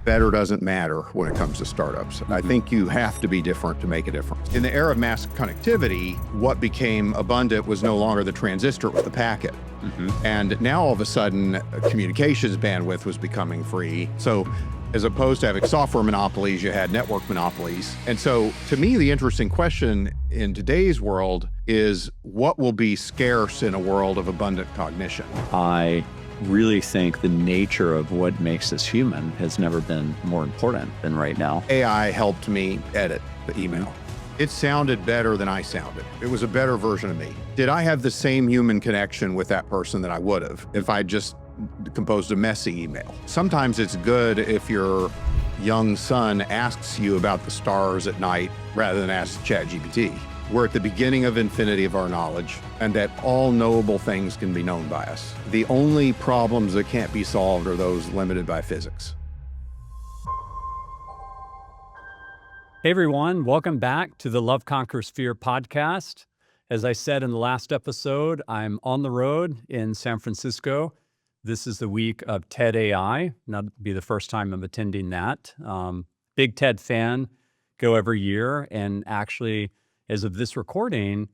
better doesn't matter when it comes to startups. I think you have to be different to make a difference. In the era of mass connectivity, what became abundant was no longer the transistor, it was the packet. And now all of a sudden, communications bandwidth was becoming free. So as opposed to having software monopolies, you had network monopolies. And so to me, the interesting question in today's world is what will be scarce in a world of abundant cognition? I really think the nature of what makes us human has never been more important than right now. AI helped me edit the email. It sounded better than I sounded. It was a better version of me. Did I have the same human connection with that person that I would have if I just composed a messy email? Sometimes it's good if your young son asks you about the stars at night rather than ask ChatGPT. We're at the beginning of infinity of our knowledge, and that all knowable things can be known by us. The only problems that can't be solved are those limited by physics. Hey everyone, welcome back to the Love Conquers Fear podcast. As I said in the last episode, I'm on the road in San Francisco. This is the week of TED AI. Not be the first time I'm attending that. Big TED fan, go every year. And actually, as of this recording,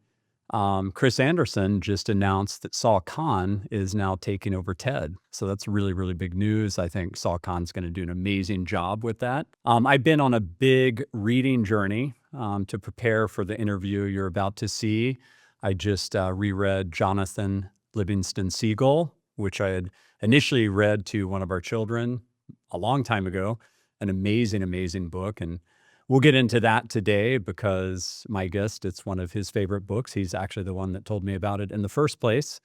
Chris Anderson just announced that Saul Khan is now taking over TED. So that's really, really big news. I think Saul Khan's going to do an amazing job with that. I've been on a big reading journey to prepare for the interview you're about to see. I just reread Jonathan Livingston Seagull, which I had initially read to one of our children a long time ago. An amazing, amazing book. And we'll get into that today because my guest, it's one of his favorite books. He's actually the one that told me about it in the first place.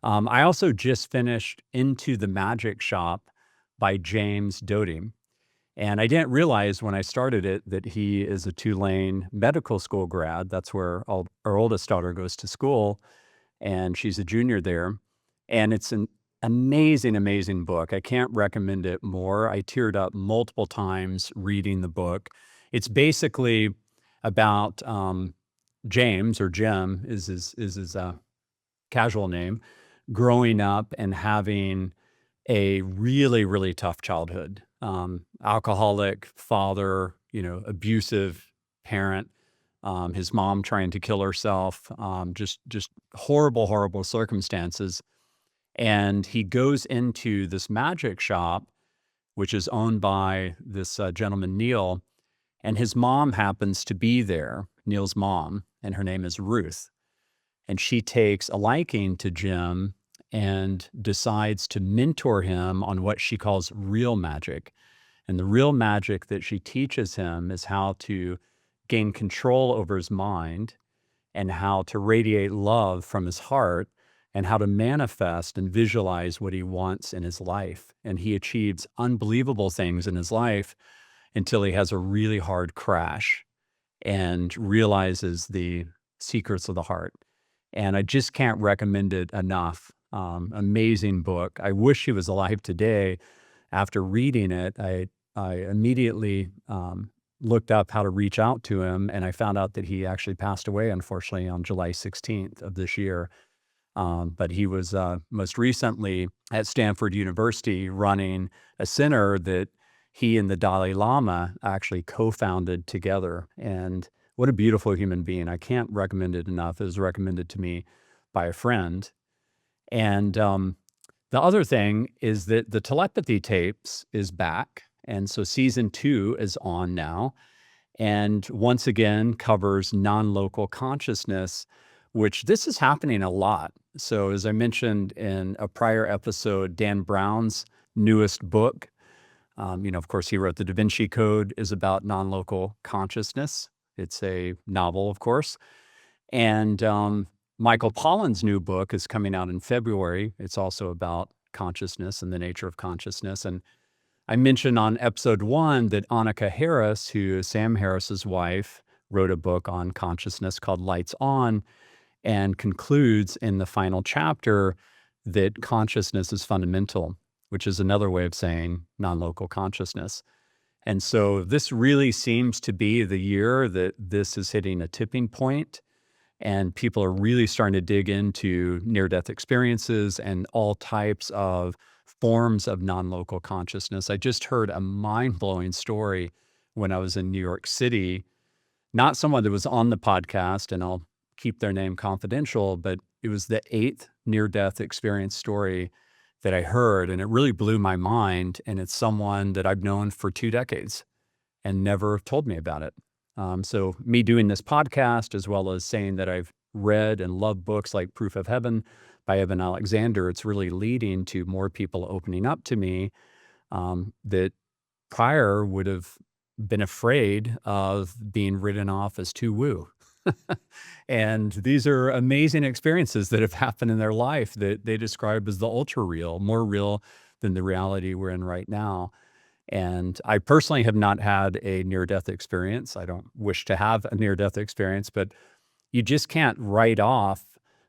I also just finished Into the Magic Shop by James Doty. And I didn't realize when I started it that he is a Tulane medical school grad. That's where our oldest daughter goes to school, and she's a junior there. And it's an amazing, amazing book. I can't recommend it more. I teared up multiple times reading the book. It's basically about James, or Jim is his casual name, growing up and having a really, really tough childhood. Alcoholic father, abusive parent, his mom trying to kill herself, just horrible, horrible circumstances. And he goes into this magic shop, which is owned by this gentleman, Neil, and his mom happens to be there, Neil's mom, and her name is Ruth. And she takes a liking to Jim and decides to mentor him on what she calls real magic. And the real magic that she teaches him is how to gain control over his mind and how to radiate love from his heart and how to manifest and visualize what he wants in his life. And he achieves unbelievable things in his life until he has a really hard crash and realizes the secrets of the heart. And I just can't recommend it enough. Amazing book. I wish he was alive today. After reading it, I immediately looked up how to reach out to him, and I found out that he actually passed away, unfortunately, on July 16th of this year. But he was most recently at Stanford University running a center that he and the Dalai Lama actually co-founded together. And what a beautiful human being. I can't recommend it enough. It was recommended to me by a friend. And the other thing is that the telepathy tapes is back. And so season 2 is on now. And once again covers non-local consciousness, which this is happening a lot. So as I mentioned in a prior episode, Dan Brown's newest book, of course, he wrote The Da Vinci Code, is about non-local consciousness. It's a novel, of course. And Michael Pollan's new book is coming out in February. It's also about consciousness and the nature of consciousness. And I mentioned on episode 1 that Annika Harris, who is Sam Harris's wife, wrote a book on consciousness called Lights On, and concludes in the final chapter that consciousness is fundamental, which is another way of saying non-local consciousness. And so this really seems to be the year that this is hitting a tipping point, and people are really starting to dig into near-death experiences and all types of forms of non-local consciousness. I just heard a mind-blowing story when I was in New York City, not someone that was on the podcast, and I'll keep their name confidential, but it was the 8th near-death experience story that I heard, and it really blew my mind. And it's someone that I've known for 2 decades and never told me about it. So me doing this podcast, as well as saying that I've read and loved books like Proof of Heaven by Evan Alexander, it's really leading to more people opening up to me that prior would have been afraid of being written off as too woo. And these are amazing experiences that have happened in their life that they describe as the ultra real, more real than the reality we're in right now. And I personally have not had a near-death experience. I don't wish to have a near-death experience, but you just can't write off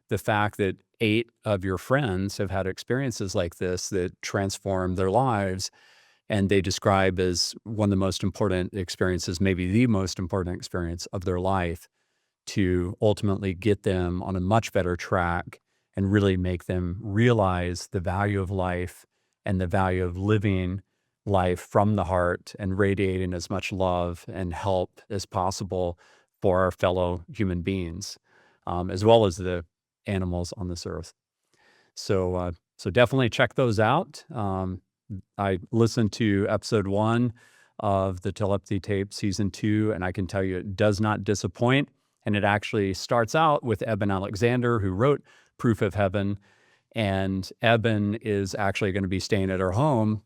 the fact that 8 of your friends have had experiences like this that transform their lives. And they describe as one of the most important experiences, maybe the most important experience of their life, to ultimately get them on a much better track and really make them realize the value of life and the value of living life from the heart and radiating as much love and help as possible for our fellow human beings, as well as the animals on this earth. So definitely check those out. I listened to episode 1 of the Telepathy Tape season 2, and I can tell you it does not disappoint. And it actually starts out with Eben Alexander, who wrote Proof of Heaven. And Eben is actually going to be staying at our home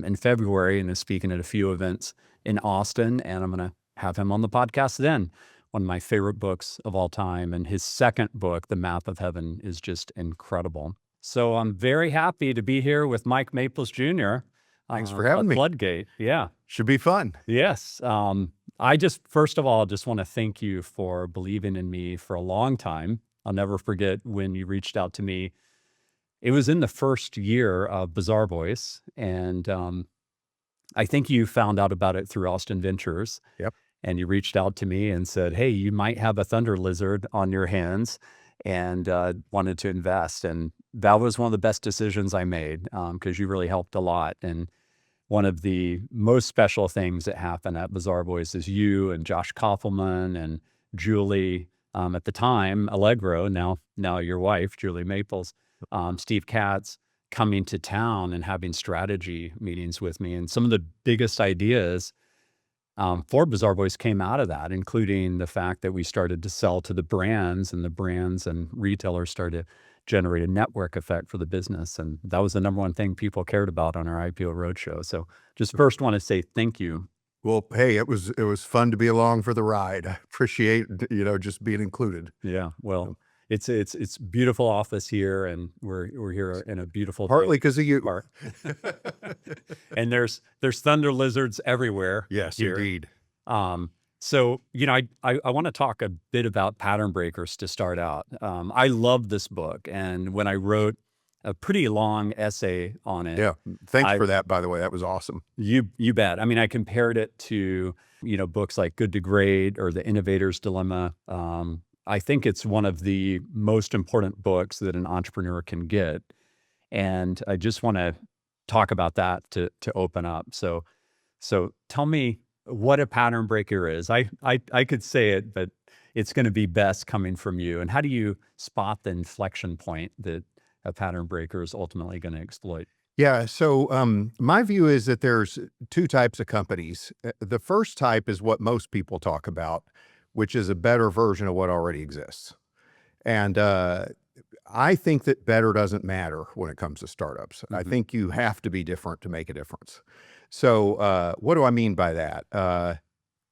in February and is speaking at a few events in Austin. And I'm going to have him on the podcast then. One of my favorite books of all time. And his second book, The Map of Heaven, is just incredible. So I'm very happy to be here with Mike Maples Jr. Thanks for having me. Floodgate. Yeah. Should be fun. Yes. I first of all, just want to thank you for believing in me for a long time. I'll never forget when you reached out to me. It was in the first year of Bazaarvoice, and I think you found out about it through Austin Ventures. Yep. And you reached out to me and said, hey, you might have a thunder lizard on your hands, and wanted to invest. And that was one of the best decisions I made, because you really helped a lot. And one of the most special things that happened at Bazaarvoice is you and Josh Koffelman and Julie, at the time, Allegro, now your wife, Julie Maples, Steve Katz, coming to town and having strategy meetings with me. And some of the biggest ideas for Bazaarvoice came out of that, including the fact that we started to sell to the brands, and the brands and retailers started to generate a network effect for the business. And that was the number one thing people cared about on our IPO roadshow. So just first want to say thank you. Well, hey, it was fun to be along for the ride. I appreciate, just being included. Yeah. Well, it's beautiful office here, and we're here in a beautiful Partly because of you. park. And there's thunder lizards everywhere. Yes, here. indeed. So, I want to talk a bit about pattern breakers to start out. I love this book. And when I wrote a pretty long essay on it. Yeah. Thanks for that, by the way. That was awesome. You bet. I mean, I compared it to, books like Good to Great or The Innovator's Dilemma. I think it's one of the most important books that an entrepreneur can get. And I just want to talk about that to open up. So tell me what a pattern breaker is. I could say it, but it's going to be best coming from you. And how do you spot the inflection point that a pattern breaker is ultimately going to exploit? Yeah. So my view is that there's 2 types of companies. The first type is what most people talk about, which is a better version of what already exists. And I think that better doesn't matter when it comes to startups. Mm-hmm. I think you have to be different to make a difference. So what do I mean by that?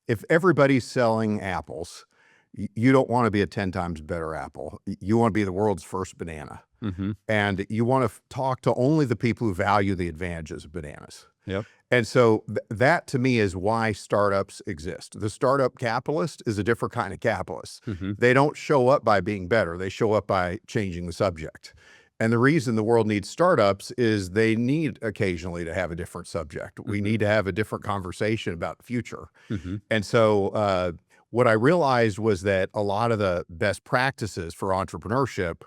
If everybody's selling apples, you don't want to be a 10 times better apple. You want to be the world's first banana. Mm-hmm. And you want to talk to only the people who value the advantages of bananas. Yep. And so that to me is why startups exist. The startup capitalist is a different kind of capitalist. Mm-hmm. They don't show up by being better. They show up by changing the subject. And the reason the world needs startups is they need occasionally to have a different subject. Mm-hmm. We need to have a different conversation about the future. Mm-hmm. And so what I realized was that a lot of the best practices for entrepreneurship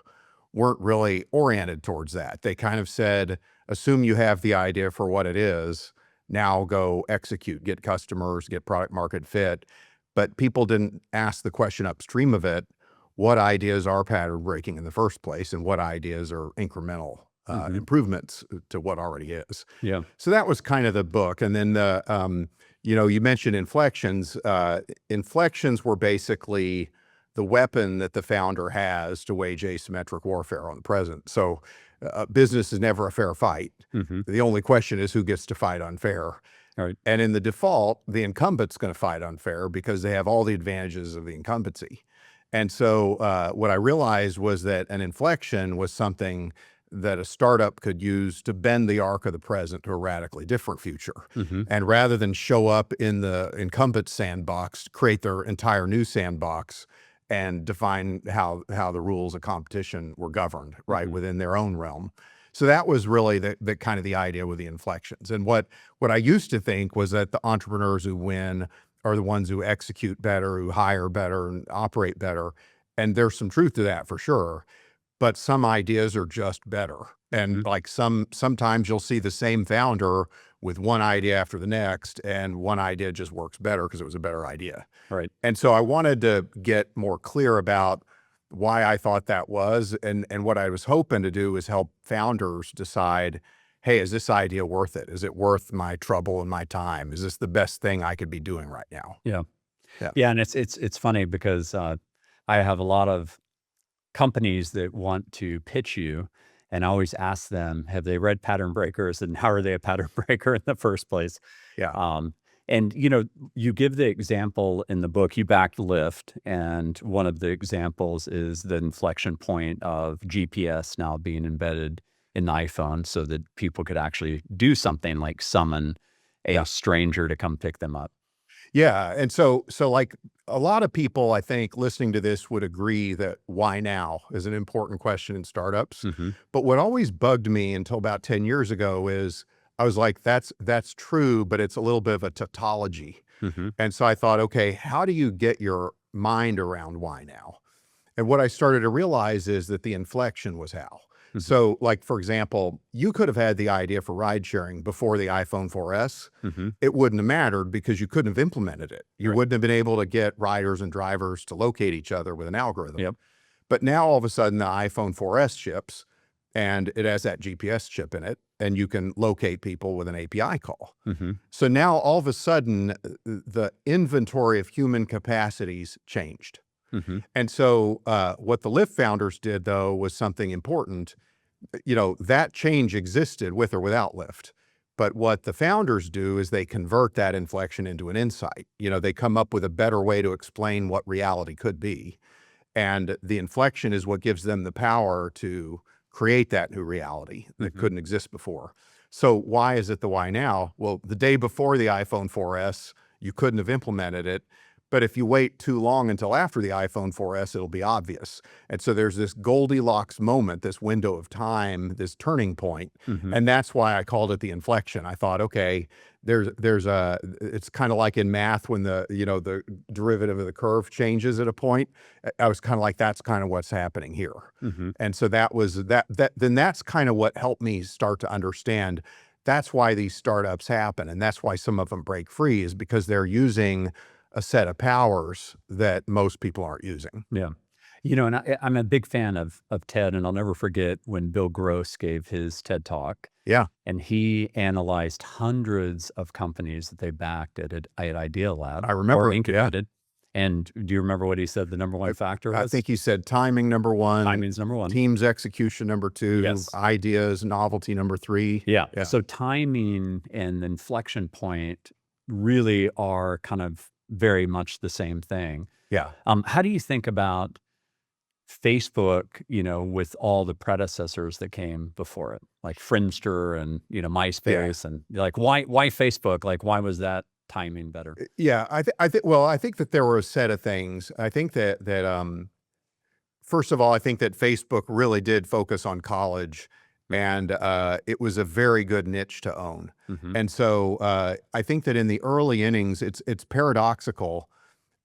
weren't really oriented towards that. They kind of said, assume you have the idea for what it is, now go execute, get customers, get product market fit. But people didn't ask the question upstream of it, what ideas are pattern breaking in the first place and what ideas are incremental improvements to what already is. Yeah. So that was kind of the book. And then you mentioned inflections. Inflections were basically the weapon that the founder has to wage asymmetric warfare on the present. So business is never a fair fight. The only question is who gets to fight unfair. Right. And in the default, the incumbent's going to fight unfair because they have all the advantages of the incumbency. And so what I realized was that an inflection was something that a startup could use to bend the arc of the present to a radically different future. And rather than show up in the incumbent sandbox, create their entire new sandbox and define how the rules of competition were governed, right, within their own realm. So that was really the kind of the idea with the inflections. And what I used to think was that the entrepreneurs who win are the ones who execute better, who hire better and operate better. And there's some truth to that for sure. But some ideas are just better. And like sometimes you'll see the same founder with one idea after the next, and one idea just works better because it was a better idea. Right. And so I wanted to get more clear about why I thought that was. And what I was hoping to do is help founders decide, hey, is this idea worth it? Is it worth my trouble and my time? Is this the best thing I could be doing right now? Yeah. And it's funny because I have a lot of companies that want to pitch you, and I always ask them, have they read Pattern Breakers, and how are they a pattern breaker in the first place? And you give the example in the book, you backed Lyft, and one of the examples is the inflection point of GPS now being embedded in the iPhone so that people could actually do something like summon a stranger to come pick them up. Yeah. And so like a lot of people, I think, listening to this would agree that why now is an important question in startups. But what always bugged me until about 10 years ago is I was like, that's true, but it's a little bit of a tautology. And so I thought, okay, how do you get your mind around why now? And what I started to realize is that the inflection was how. So like, for example, you could have had the idea for ride sharing before the iPhone 4S. It wouldn't have mattered because you couldn't have implemented it. You wouldn't have been able to get riders and drivers to locate each other with an algorithm. But now all of a sudden the iPhone 4S ships and it has that GPS chip in it, and you can locate people with an API call. So now all of a sudden the inventory of human capacities changed. And so what the Lyft founders did, though, was something important. That change existed with or without Lyft. But what the founders do is they convert that inflection into an insight. They come up with a better way to explain what reality could be. And the inflection is what gives them the power to create that new reality that couldn't exist before. So why is it the why now? Well, the day before the iPhone 4S, you couldn't have implemented it. But if you wait too long until after the iPhone 4S, it'll be obvious. And so there's this Goldilocks moment, this window of time, this turning point. And that's why I called it the inflection. I thought, okay, it's kind of like in math when the derivative of the curve changes at a point. I was kind of like, that's kind of what's happening here. And so then that's kind of what helped me start to understand that's why these startups happen. And that's why some of them break free, is because they're using a set of powers that most people aren't using. Yeah. And I'm a big fan of TED, and I'll never forget when Bill Gross gave his TED Talk. And he analyzed hundreds of companies that they backed at Idea Lab. I remember. Or incubated. And do you remember what he said the number one factor was? I think he said timing, number one. Timing's number one. Team's execution, number two. Ideas, novelty, number three. So timing and inflection point really are kind of very much the same thing. How do you think about Facebook, with all the predecessors that came before it, like Friendster and, MySpace, and like, why Facebook? Like, why was that timing better? I think that there were a set of things. I think that first of all, I think that Facebook really did focus on college, and it was a very good niche to own. And so I think that in the early innings, it's paradoxical,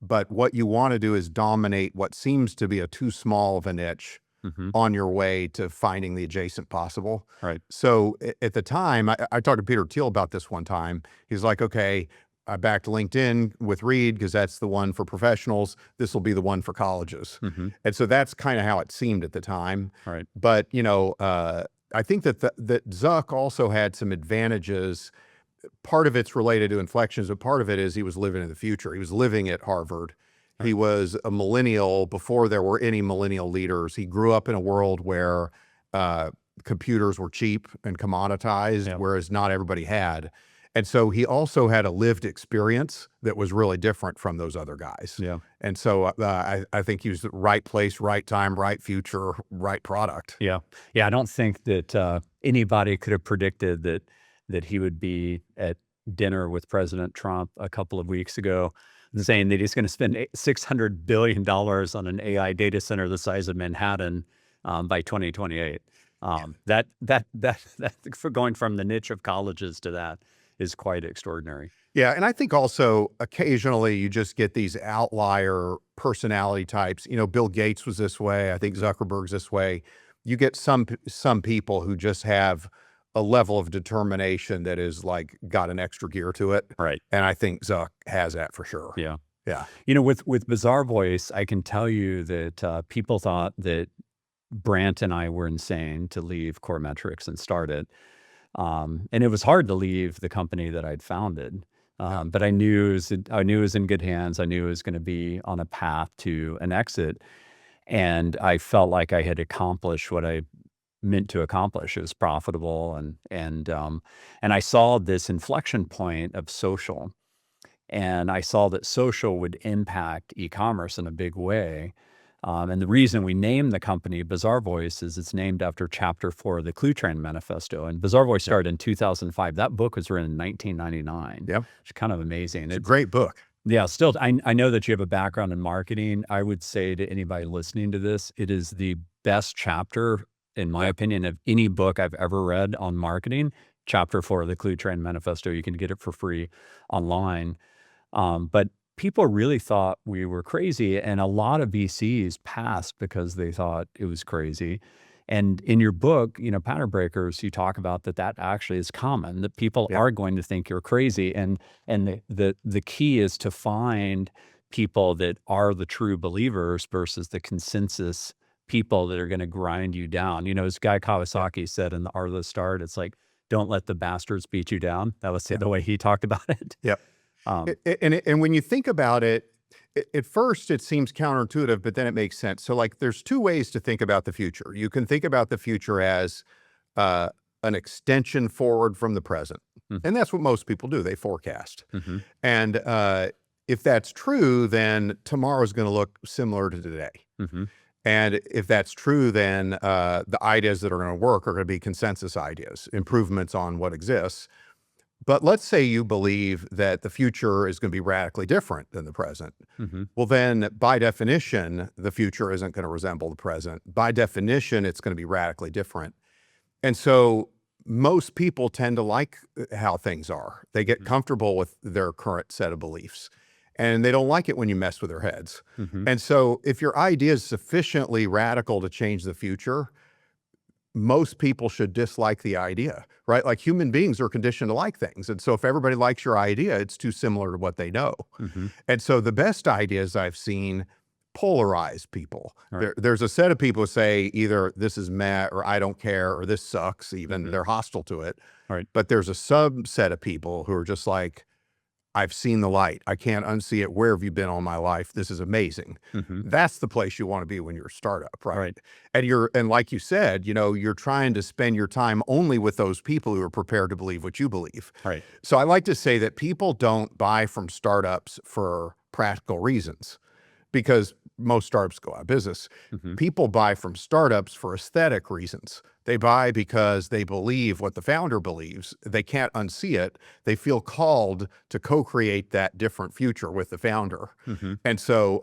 but what you want to do is dominate what seems to be a too small of a niche Mhm. on your way to finding the adjacent possible. Right. So at the time, I talked to Peter Thiel about this one time. He's like, okay, I backed LinkedIn with Reed because that's the one for professionals. This will be the one for colleges. Mhm. And so that's kind of how it seemed at the time. Right. But, I think that that Zuck also had some advantages. Part of it's related to inflections, but part of it is he was living in the future. He was living at Harvard. He was a millennial before there were any millennial leaders. He grew up in a world where computers were cheap and commoditized, Yeah. whereas not everybody had. And so he also had a lived experience that was really different from those other guys. Yeah. And so I think he was the right place, right time, right future, right product. Yeah. Yeah. I don't think that anybody could have predicted that he would be at dinner with President Trump a couple of weeks ago saying that he's going to spend $600 billion on an AI data center the size of Manhattan by 2028. That for going from the niche of colleges to that is quite extraordinary. Yeah, and I think also occasionally you just get these outlier personality types. Bill Gates was this way. I think Zuckerberg's this way. You get some people who just have a level of determination that is like got an extra gear to it. Right. And I think Zuck has that for sure. Yeah. Yeah. With Bazaarvoice, I can tell you that people thought that Brant and I were insane to leave Coremetrics and start it. And it was hard to leave the company that I'd founded. But I knew it was in good hands. I knew it was going to be on a path to an exit. And I felt like I had accomplished what I meant to accomplish. It was profitable. And I saw this inflection point of social. And I saw that social would impact e-commerce in a big way. And the reason we named the company Bazaarvoice is it's named after chapter 4 of the Clue Train Manifesto. And Bazaarvoice started in 2005. That book was written in 1999. Yep. It's kind of amazing. It's a great book. Yeah, still, I know that you have a background in marketing. I would say to anybody listening to this, it is the best chapter, in my opinion, of any book I've ever read on marketing. Chapter 4 of the Clue Train Manifesto. You can get it for free online. But people really thought we were crazy, and a lot of VCs passed because they thought it was crazy. And in your book, Pattern Breakers, you talk about that actually is common, that people are going to think you're crazy. And the key is to find people that are the true believers versus the consensus people that are going to grind you down. As Guy Kawasaki said in The Art of the Start, it's like, don't let the bastards beat you down. That was the way he talked about it. Yep. And when you think about it, at first it seems counterintuitive, but then it makes sense. So like there's two ways to think about the future. You can think about the future as an extension forward from the present. Mhm. And that's what most people do. They forecast. Mm-hmm. And if that's true, then tomorrow is going to look similar to today. Mm-hmm. And if that's true, then the ideas that are going to work are going to be consensus ideas, improvements on what exists. But let's say you believe that the future is going to be radically different than the present. Mm-hmm. Well, then by definition, the future isn't going to resemble the present. By definition, it's going to be radically different. And so most people tend to like how things are. They get comfortable with their current set of beliefs, and they don't like it when you mess with their heads. Mm-hmm. And so if your idea is sufficiently radical to change the future, most people should dislike the idea, right? Like human beings are conditioned to like things. And so if everybody likes your idea, it's too similar to what they know. Mm-hmm. And so the best ideas I've seen polarize people. Right. There's a set of people who say either this is meh or I don't care or this sucks, even they're hostile to it. Right. But there's a subset of people who are just like, I've seen the light. I can't unsee it. Where have you been all my life? This is amazing. Mm-hmm. That's the place you want to be when you're a startup, right? Right. And like you said, you're trying to spend your time only with those people who are prepared to believe what you believe. Right. So I like to say that people don't buy from startups for practical reasons, because most startups go out of business. Mm-hmm. People buy from startups for aesthetic reasons. They buy because they believe what the founder believes. They can't unsee it. They feel called to co-create that different future with the founder. Mm-hmm. And so,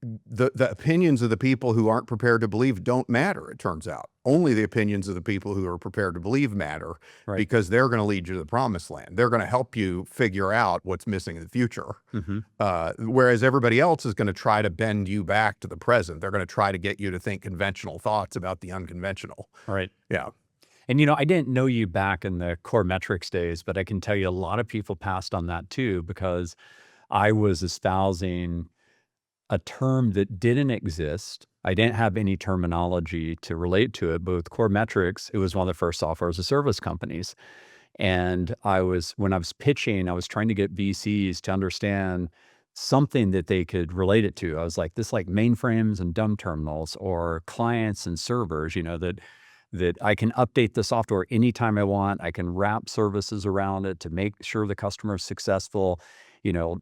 the opinions of the people who aren't prepared to believe don't matter, it turns out. Only the opinions of the people who are prepared to believe matter, Right. because they're going to lead you to the promised land. They're going to help you figure out what's missing in the future. Whereas everybody else is going to try to bend you back to the present. They're going to try to get you to think conventional thoughts about the unconventional. Right. Yeah. And, I didn't know you back in the Coremetrics days, but I can tell you a lot of people passed on that too, because I was espousing a term that didn't exist. I didn't have any terminology to relate to it, but with Coremetrics, it was one of the first software as a service companies. And when I was pitching, I was trying to get VCs to understand something that they could relate it to. I was like, this like mainframes and dumb terminals, or clients and servers, that I can update the software anytime I want. I can wrap services around it to make sure the customer is successful. We'll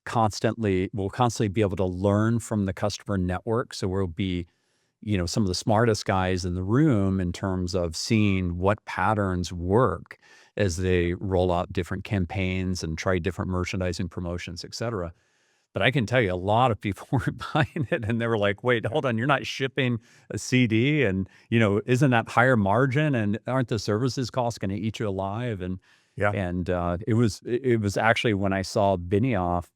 constantly be able to learn from the customer network. So we'll be, some of the smartest guys in the room in terms of seeing what patterns work as they roll out different campaigns and try different merchandising promotions, et cetera. But I can tell you a lot of people were buying it, and they were like, wait, hold on, you're not shipping a CD, and, isn't that higher margin, and aren't the services costs going to eat you alive? And Yeah. And it was actually when I saw Benioff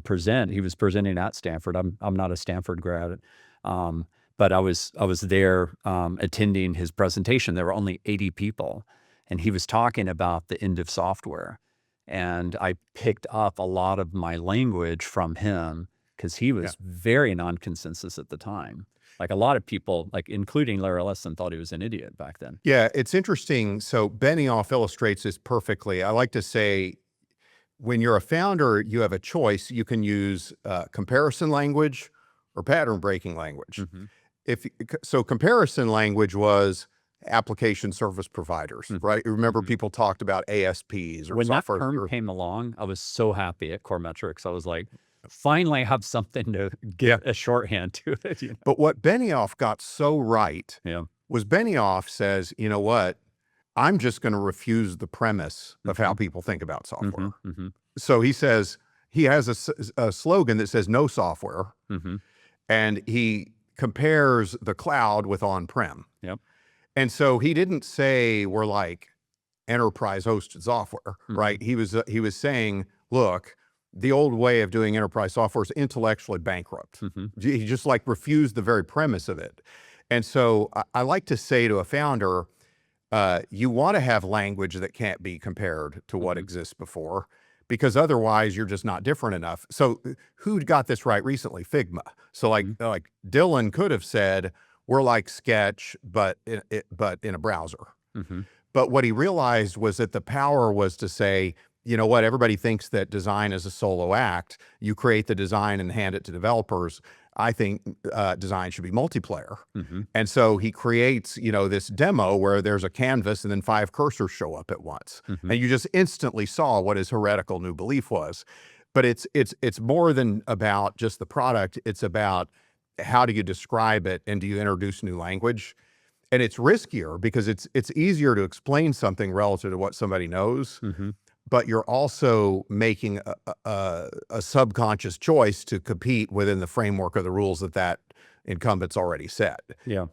present. He was presenting at Stanford. I'm not a Stanford grad, but I was there attending his presentation. There were only 80 people, and he was talking about the end of software. And I picked up a lot of my language from him, because he was very non-consensus at the time. Like a lot of people, like including Larry Ellison, thought he was an idiot back then. Yeah, it's interesting. So Benioff illustrates this perfectly. I like to say, when you're a founder, you have a choice. You can use comparison language or pattern breaking language. So comparison language was application service providers, right? Remember, people talked about ASPs or when software. That term came along, I was so happy at Coremetrics. I was like, finally I have something to get a shorthand to it. But what Benioff got so right was, Benioff says, you know what? I'm just going to refuse the premise of how people think about software. So he says, he has a slogan that says no software. And he compares the cloud with on-prem. And so he didn't say we're like enterprise hosted software, right? He was saying, look, the old way of doing enterprise software is intellectually bankrupt. He just like refused the very premise of it. And so I like to say to a founder, you want to have language that can't be compared to what exists before, because otherwise you're just not different enough. So who got this right recently? Figma. So like Dylan could have said, we're like Sketch, but in a browser. But what he realized was that the power was to say, you know what, everybody thinks that design is a solo act. You create the design and hand it to developers. I think design should be multiplayer. And so he creates, this demo where there's a canvas and then 5 cursors show up at once. And you just instantly saw what his heretical new belief was. But it's more than about just the product. It's about, how do you describe it, and do you introduce new language? And it's riskier because it's easier to explain something relative to what somebody knows, but you're also making a subconscious choice to compete within the framework of the rules that incumbent's already set.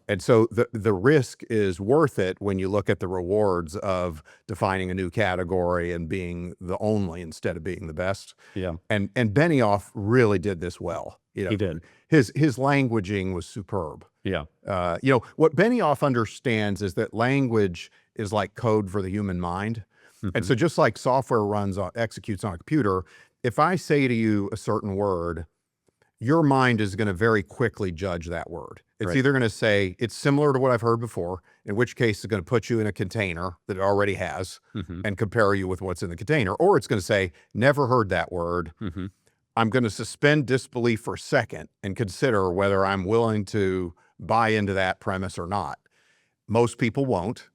And so the risk is worth it when you look at the rewards of defining a new category and being the only instead of being the best. And Benioff really did this well. He did. His languaging was superb. What Benioff understands is that language is like code for the human mind. And so just like software executes on a computer, if I say to you a certain word, your mind is going to very quickly judge that word. It's either going to say it's similar to what I've heard before, in which case it's going to put you in a container that it already has and compare you with what's in the container, or it's going to say, never heard that word. I'm going to suspend disbelief for a second and consider whether I'm willing to buy into that premise or not. Most people won't,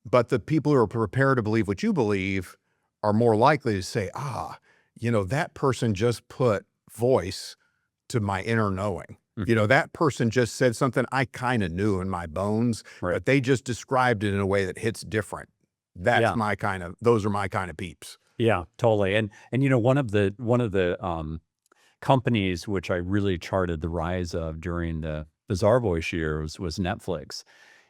but the people who are prepared to believe what you believe are more likely to say, that person just put voice to my inner knowing. That person just said something I kind of knew in my bones, but they just described it in a way that hits different. Those are my kind of peeps. Yeah, totally. And one of the companies which I really charted the rise of during the Bazaarvoice years was Netflix.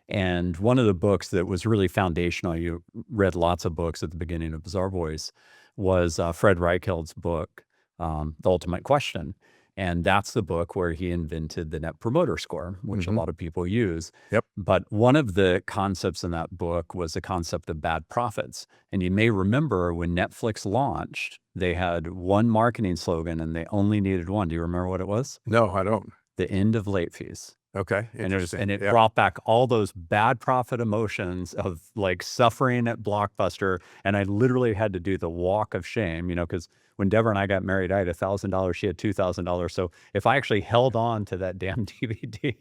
And one of the books that was really foundational, you read lots of books at the beginning of Bazaarvoice, was Fred Reichheld's book, The Ultimate Question. And that's the book where he invented the Net Promoter Score, which a lot of people use. Yep. But one of the concepts in that book was the concept of bad profits. And you may remember when Netflix launched, they had one marketing slogan and they only needed one. Do you remember what it was? No, I don't. The end of late fees. Okay. And it Yeah. brought back all those bad profit emotions of like suffering at Blockbuster. And I literally had to do the walk of shame, because when Deborah and I got married, I had $1,000. She had $2,000. So if I actually held on to that damn DVD,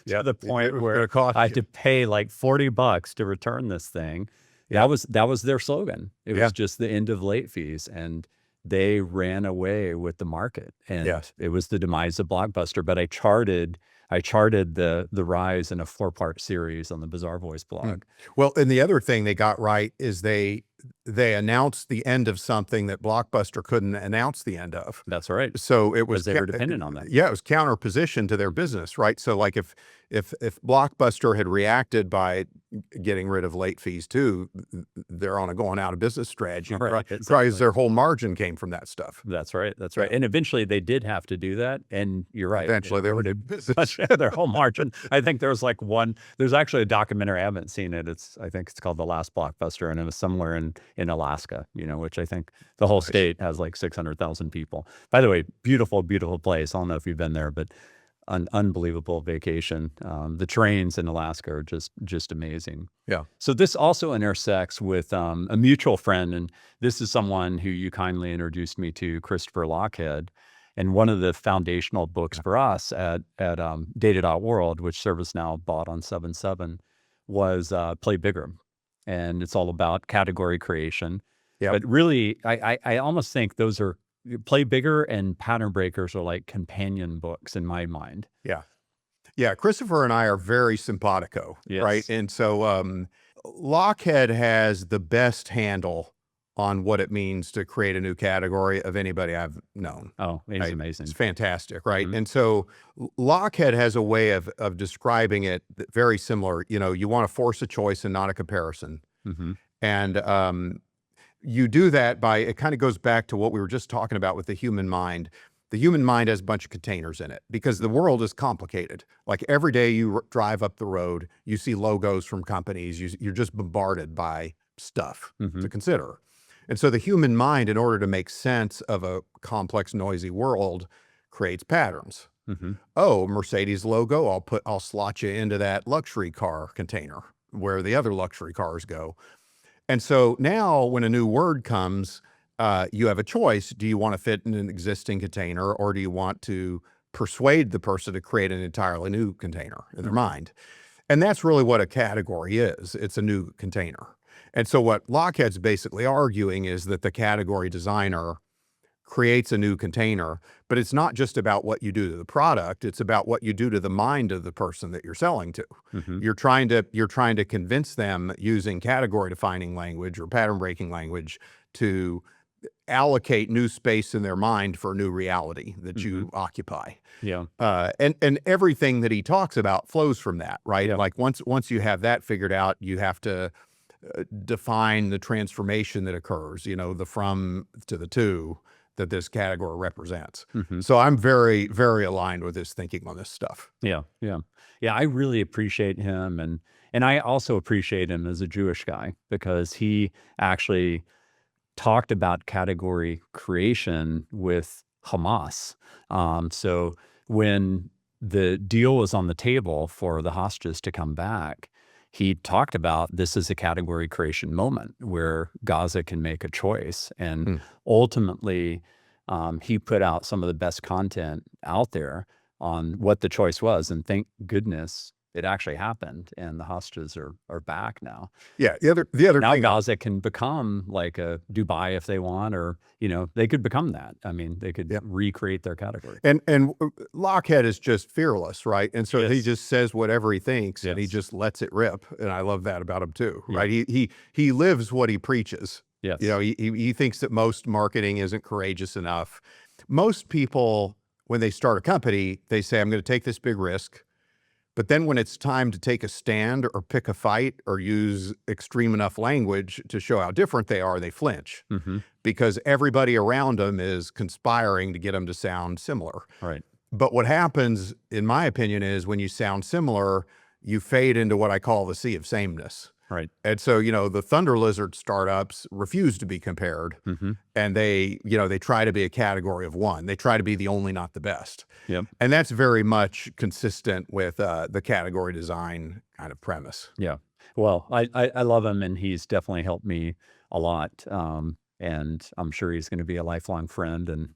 to the point where I had to pay like $40 to return this thing, that was their slogan. It was just the end of late fees. And they ran away with the market. And it was the demise of Blockbuster. But I charted the rise in a 4-part series on the Bazaarvoice blog. Well, and the other thing they got right is they announced the end of something that Blockbuster couldn't announce the end of. That's right. So it was Because they were dependent on that. Yeah, it was counterposition to their business, right? So like if Blockbuster had reacted by getting rid of late fees too, they're on a going out of business strategy. Right, Probably their whole margin came from that stuff. That's right. That's right. And eventually they did have to do that. And you're right. Eventually they were in business. Their whole margin. I think there's there's actually a documentary. I haven't seen it. I think it's called The Last Blockbuster, and it was somewhere in Alaska, which I think the whole state has like 600,000 people. By the way, beautiful, beautiful place. I don't know if you've been there, but an unbelievable vacation. The trains in Alaska are just amazing. Yeah. So this also intersects with a mutual friend, and this is someone who you kindly introduced me to, Christopher Lochhead. And one of the foundational books for us at Data.World, which ServiceNow bought on 7/7, was Play Bigger. And it's all about category creation. Yep. But really, I almost think those are Play Bigger and Pattern Breakers are like companion books in my mind. Yeah. Yeah. Christopher and I are very simpatico, right? And so Lochhead has the best handle on what it means to create a new category of anybody I've known. Oh, it's amazing. It's fantastic, right? And so Lochhead has a way of describing it very similar. You want to force a choice and not a comparison. And you do that by, it kind of goes back to what we were just talking about with the human mind. The human mind has a bunch of containers in it because the world is complicated. Like every day you drive up the road, you see logos from companies, you're just bombarded by stuff to consider. And so the human mind, in order to make sense of a complex, noisy world, creates patterns. Oh, Mercedes logo, I'll slot you into that luxury car container where the other luxury cars go. And so now when a new word comes, you have a choice. Do you want to fit in an existing container, or do you want to persuade the person to create an entirely new container in their mind? And that's really what a category is. It's a new container. And so what Lochhead's basically arguing is that the category designer creates a new container, but it's not just about what you do to the product. It's about what you do to the mind of the person that you're selling to. You're trying to convince them using category defining language or pattern breaking language to allocate new space in their mind for a new reality that you occupy. Yeah. And everything that he talks about flows from that, right? Yeah. Like once you have that figured out, you have to define the transformation that occurs, the from to the to that this category represents. So I'm very, very aligned with his thinking on this stuff. Yeah. I really appreciate him. And I also appreciate him as a Jewish guy because he actually talked about category creation with Hamas. So when the deal was on the table for the hostages to come back, he talked about this is a category creation moment where Gaza can make a choice. And ultimately, he put out some of the best content out there on what the choice was. And thank goodness it actually happened. And the hostages are back now. Yeah. The other now thing, Gaza can become like a Dubai if they want, or, they could become that. I mean, they could recreate their category. And Lochhead is just fearless, right? And so he just says whatever he thinks and he just lets it rip. And I love that about him too, right? He lives what he preaches. Yes. He thinks that most marketing isn't courageous enough. most people, when they start a company, they say, I'm going to take this big risk. But then when it's time to take a stand or pick a fight or use extreme enough language to show how different they are, they flinch because everybody around them is conspiring to get them to sound similar. Right. But what happens, in my opinion, is when you sound similar, you fade into what I call the sea of sameness. Right. And so, the Thunder Lizard startups refuse to be compared, and they try to be a category of one. They try to be the only, not the best. Yep. And that's very much consistent with the category design kind of premise. Yeah. Well, I love him, and he's definitely helped me a lot. And I'm sure he's going to be a lifelong friend, and,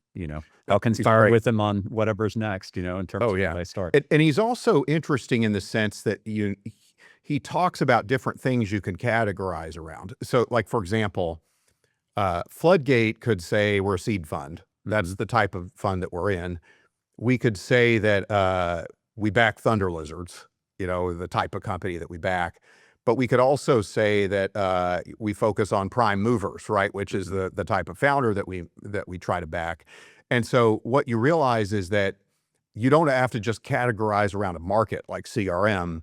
I'll conspire with him on whatever's next, in terms of what I start. And he's also interesting in the sense that he talks about different things you can categorize around. So, like, for example, Floodgate could say we're a seed fund. That's the type of fund that we're in. We could say that we back Thunder Lizards, the type of company that we back. But we could also say that we focus on prime movers, right? Which is the type of founder that we try to back. And so what you realize is that you don't have to just categorize around a market like CRM.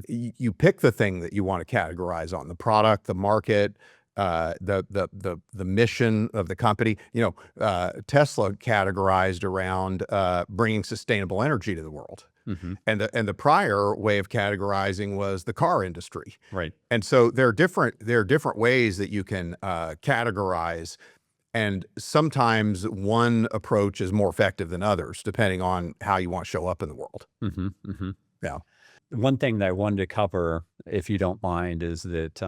You pick the thing that you want to categorize on: the product, the market, the mission of the company. Tesla categorized around bringing sustainable energy to the world. And the prior way of categorizing was the car industry. Right. And so there are different ways that you can categorize. And sometimes one approach is more effective than others, depending on how you want to show up in the world. Yeah. One thing that I wanted to cover, if you don't mind, is that,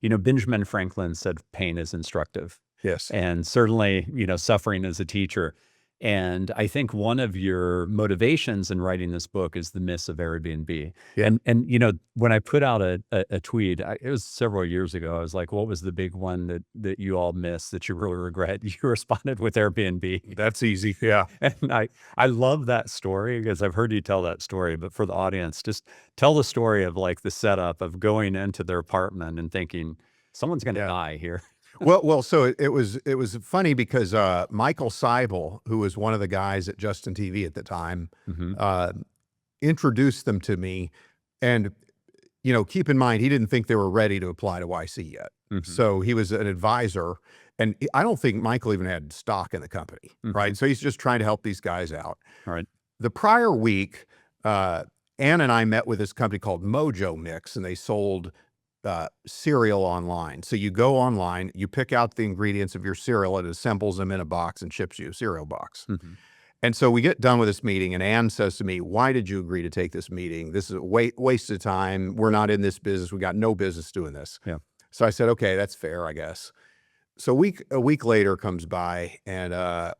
Benjamin Franklin said pain is instructive. Yes. And certainly, suffering is a teacher. And I think one of your motivations in writing this book is the myths of Airbnb. Yeah. And when I put out a tweet, it was several years ago, I was like, what was the big one that you all missed that you really regret? You responded with Airbnb. That's easy. Yeah. And I love that story because I've heard you tell that story, but for the audience, just tell the story of like the setup of going into their apartment and thinking someone's going to die here. Well, so it was funny because Michael Seibel, who was one of the guys at Justin TV at the time, introduced them to me. And, keep in mind, he didn't think they were ready to apply to YC yet. So he was an advisor. And I don't think Michael even had stock in the company, right? So he's just trying to help these guys out. All right. The prior week, Ann and I met with this company called Mojo Mix, and they sold cereal online. So you go online, you pick out the ingredients of your cereal, it assembles them in a box and ships you a cereal box. And so we get done with this meeting, and Ann says to me, why did you agree to take this meeting? This is a waste of time. We're not in this business. We got no business doing this. Yeah. So I said, okay, that's fair, I guess. So a week later comes by, and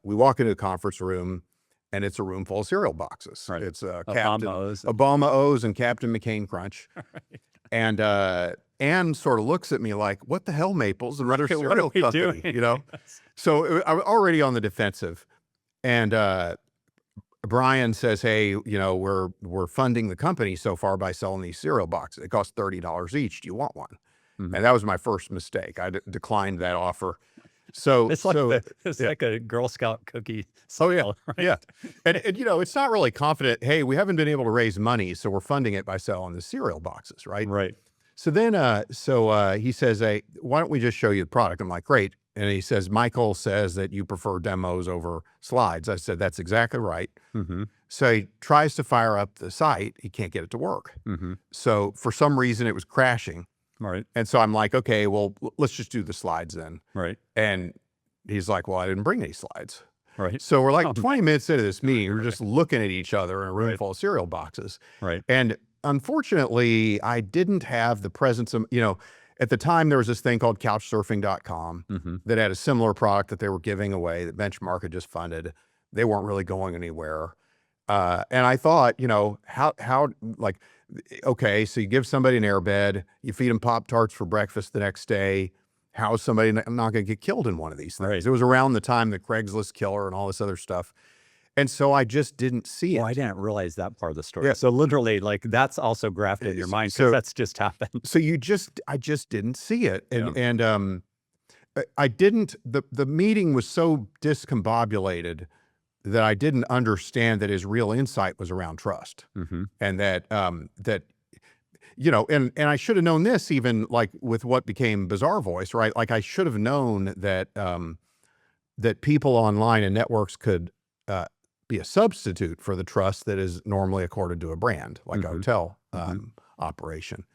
we walk into the conference room, and it's a room full of cereal boxes. Right. It's Obama Obama O's and Captain McCain Crunch. Right. And Ann sort of looks at me like, what the hell, Maples? And cereal what are we company, doing? So I'm already on the defensive. And Brian says, hey, we're funding the company so far by selling these cereal boxes. It costs $30 each. Do you want one? And that was my first mistake. I declined that offer. So it's like a Girl Scout cookie. Oh yeah, right? Yeah. And it's not really confident. Hey, we haven't been able to raise money, so we're funding it by selling the cereal boxes, right? Right. So then, he says, hey, why don't we just show you the product? I'm like, great. And he says, Michael says that you prefer demos over slides. I said, that's exactly right. So he tries to fire up the site. He can't get it to work. So for some reason, it was crashing. Right. And so I'm like, okay, well, let's just do the slides then. Right. And he's like, well, I didn't bring any slides. Right. So we're like 20 minutes into this meeting, we're just looking at each other in a room full of cereal boxes. Right. And unfortunately, I didn't have the presence of, at the time there was this thing called couchsurfing.com that had a similar product that they were giving away that Benchmark had just funded. They weren't really going anywhere. And I thought, okay, so you give somebody an airbed, you feed them Pop-Tarts for breakfast the next day. How is somebody not going to get killed in one of these things? Right. It was around the time the Craigslist killer and all this other stuff. And so I just didn't see it. I didn't realize that part of the story. Yeah. So literally, that's also grafted in your mind because that's just happened. So I just didn't see it. And I didn't, the meeting was so discombobulated that I didn't understand that his real insight was around trust, and that and I should have known this even like with what became Bazaarvoice, right? Like I should have known that that people online and networks could be a substitute for the trust that is normally accorded to a brand, like a hotel operation.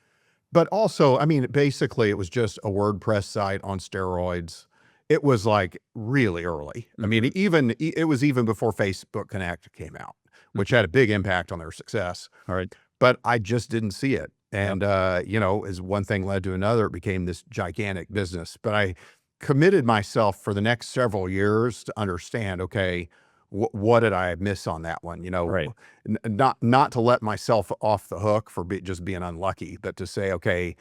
But also, I mean, basically, it was just a WordPress site on steroids. It was like really early. I mean, it was even before Facebook Connect came out, which had a big impact on their success. All right. But I just didn't see it. And, as one thing led to another, it became this gigantic business. But I committed myself for the next several years to understand, okay, what did I miss on that one? Right. Not to let myself off the hook for just being unlucky, but to say, okay,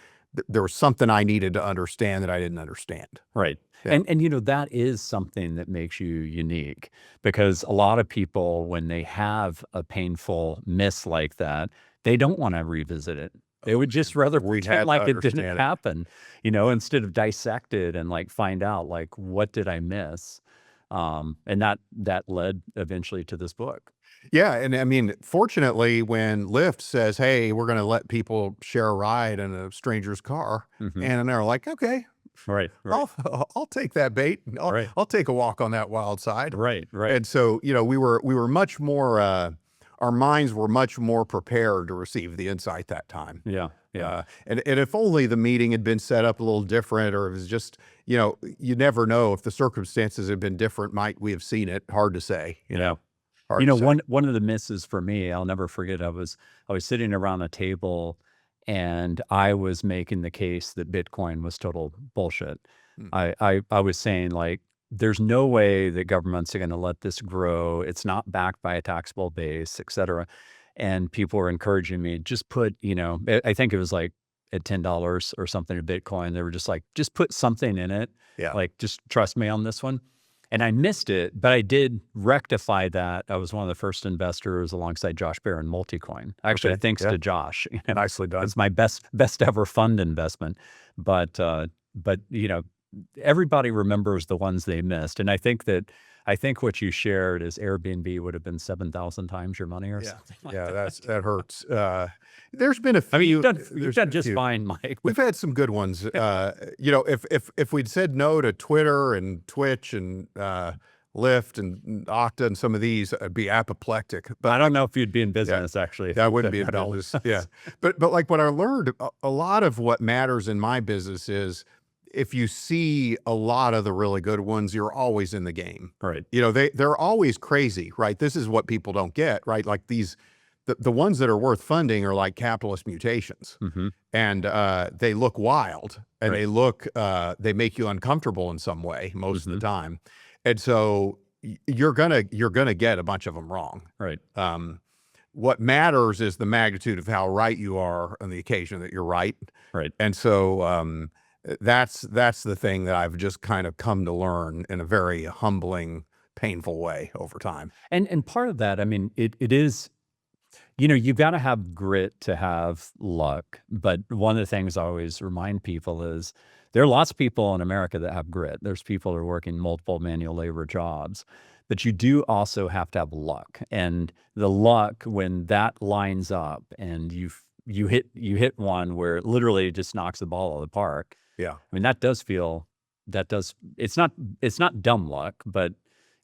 there was something I needed to understand that I didn't understand. Right. Yeah. And that is something that makes you unique, because a lot of people, when they have a painful miss like that, they don't want to revisit it. They would just rather pretend like it didn't happen, instead of dissect it and like find out like, what did I miss? And that led eventually to this book. Yeah. And I mean, fortunately, when Lyft says, hey, we're going to let people share a ride in a stranger's car, and they're like, okay, Right. I'll take that bait. I'll take a walk on that wild side. Right. And so, we were much more, our minds were much more prepared to receive the insight that time. Yeah. And if only the meeting had been set up a little different, or it was just, you never know if the circumstances had been different, might we have seen it? Hard to say, Hard to say. One of the misses for me, I'll never forget, I was sitting around a table and I was making the case that Bitcoin was total bullshit. I was saying like, there's no way that governments are going to let this grow. It's not backed by a taxable base, et cetera. And people were encouraging me, just put, I think it was like at $10 or something a Bitcoin. They were just like, just put something in it. Yeah. Like, just trust me on this one. And I missed it, but I did rectify that. I was one of the first investors alongside Josh Bear in Multicoin. Actually, thanks to Josh. Nicely done. It's my best ever fund investment. But everybody remembers the ones they missed. And I think what you shared is Airbnb would have been 7,000 times your money or something. Like that hurts. There's been a few. I mean, you've done just fine, Mike. We've had some good ones. If we'd said no to Twitter and Twitch and Lyft and Okta and some of these, I'd be apoplectic. But I don't know if you'd be in business, actually. I wouldn't be in business. Yeah. But like what I learned, a lot of what matters in my business is, if you see a lot of the really good ones, you're always in the game. Right. They're always crazy, right? This is what people don't get, right? Like the ones that are worth funding are like capitalist mutations, and they look wild, and they make you uncomfortable in some way most of the time, and so you're gonna get a bunch of them wrong. Right. What matters is the magnitude of how right you are on the occasion that you're right. Right. And so that's the thing that I've just kind of come to learn in a very humbling, painful way over time. And part of that, I mean, it is, you've got to have grit to have luck. But one of the things I always remind people is there are lots of people in America that have grit. There's people who are working multiple manual labor jobs, but you do also have to have luck. And the luck, when that lines up and you hit one where it literally just knocks the ball out of the park. Yeah. I mean, it's not dumb luck, but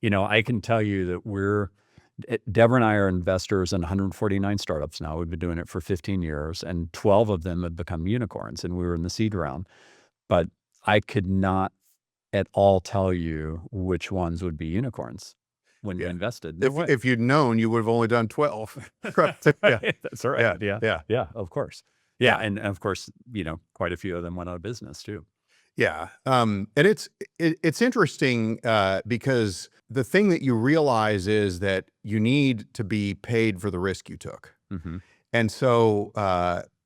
I can tell you that Deborah and I are investors in 149 startups now. We've been doing it for 15 years, and 12 of them have become unicorns, and we were in the seed round. But I could not at all tell you which ones would be unicorns when you invested. If you'd known, you would have only done 12. That's right. Yeah, of course. Yeah. And of course, quite a few of them went out of business too. Yeah. And it's interesting because the thing that you realize is that you need to be paid for the risk you took. And so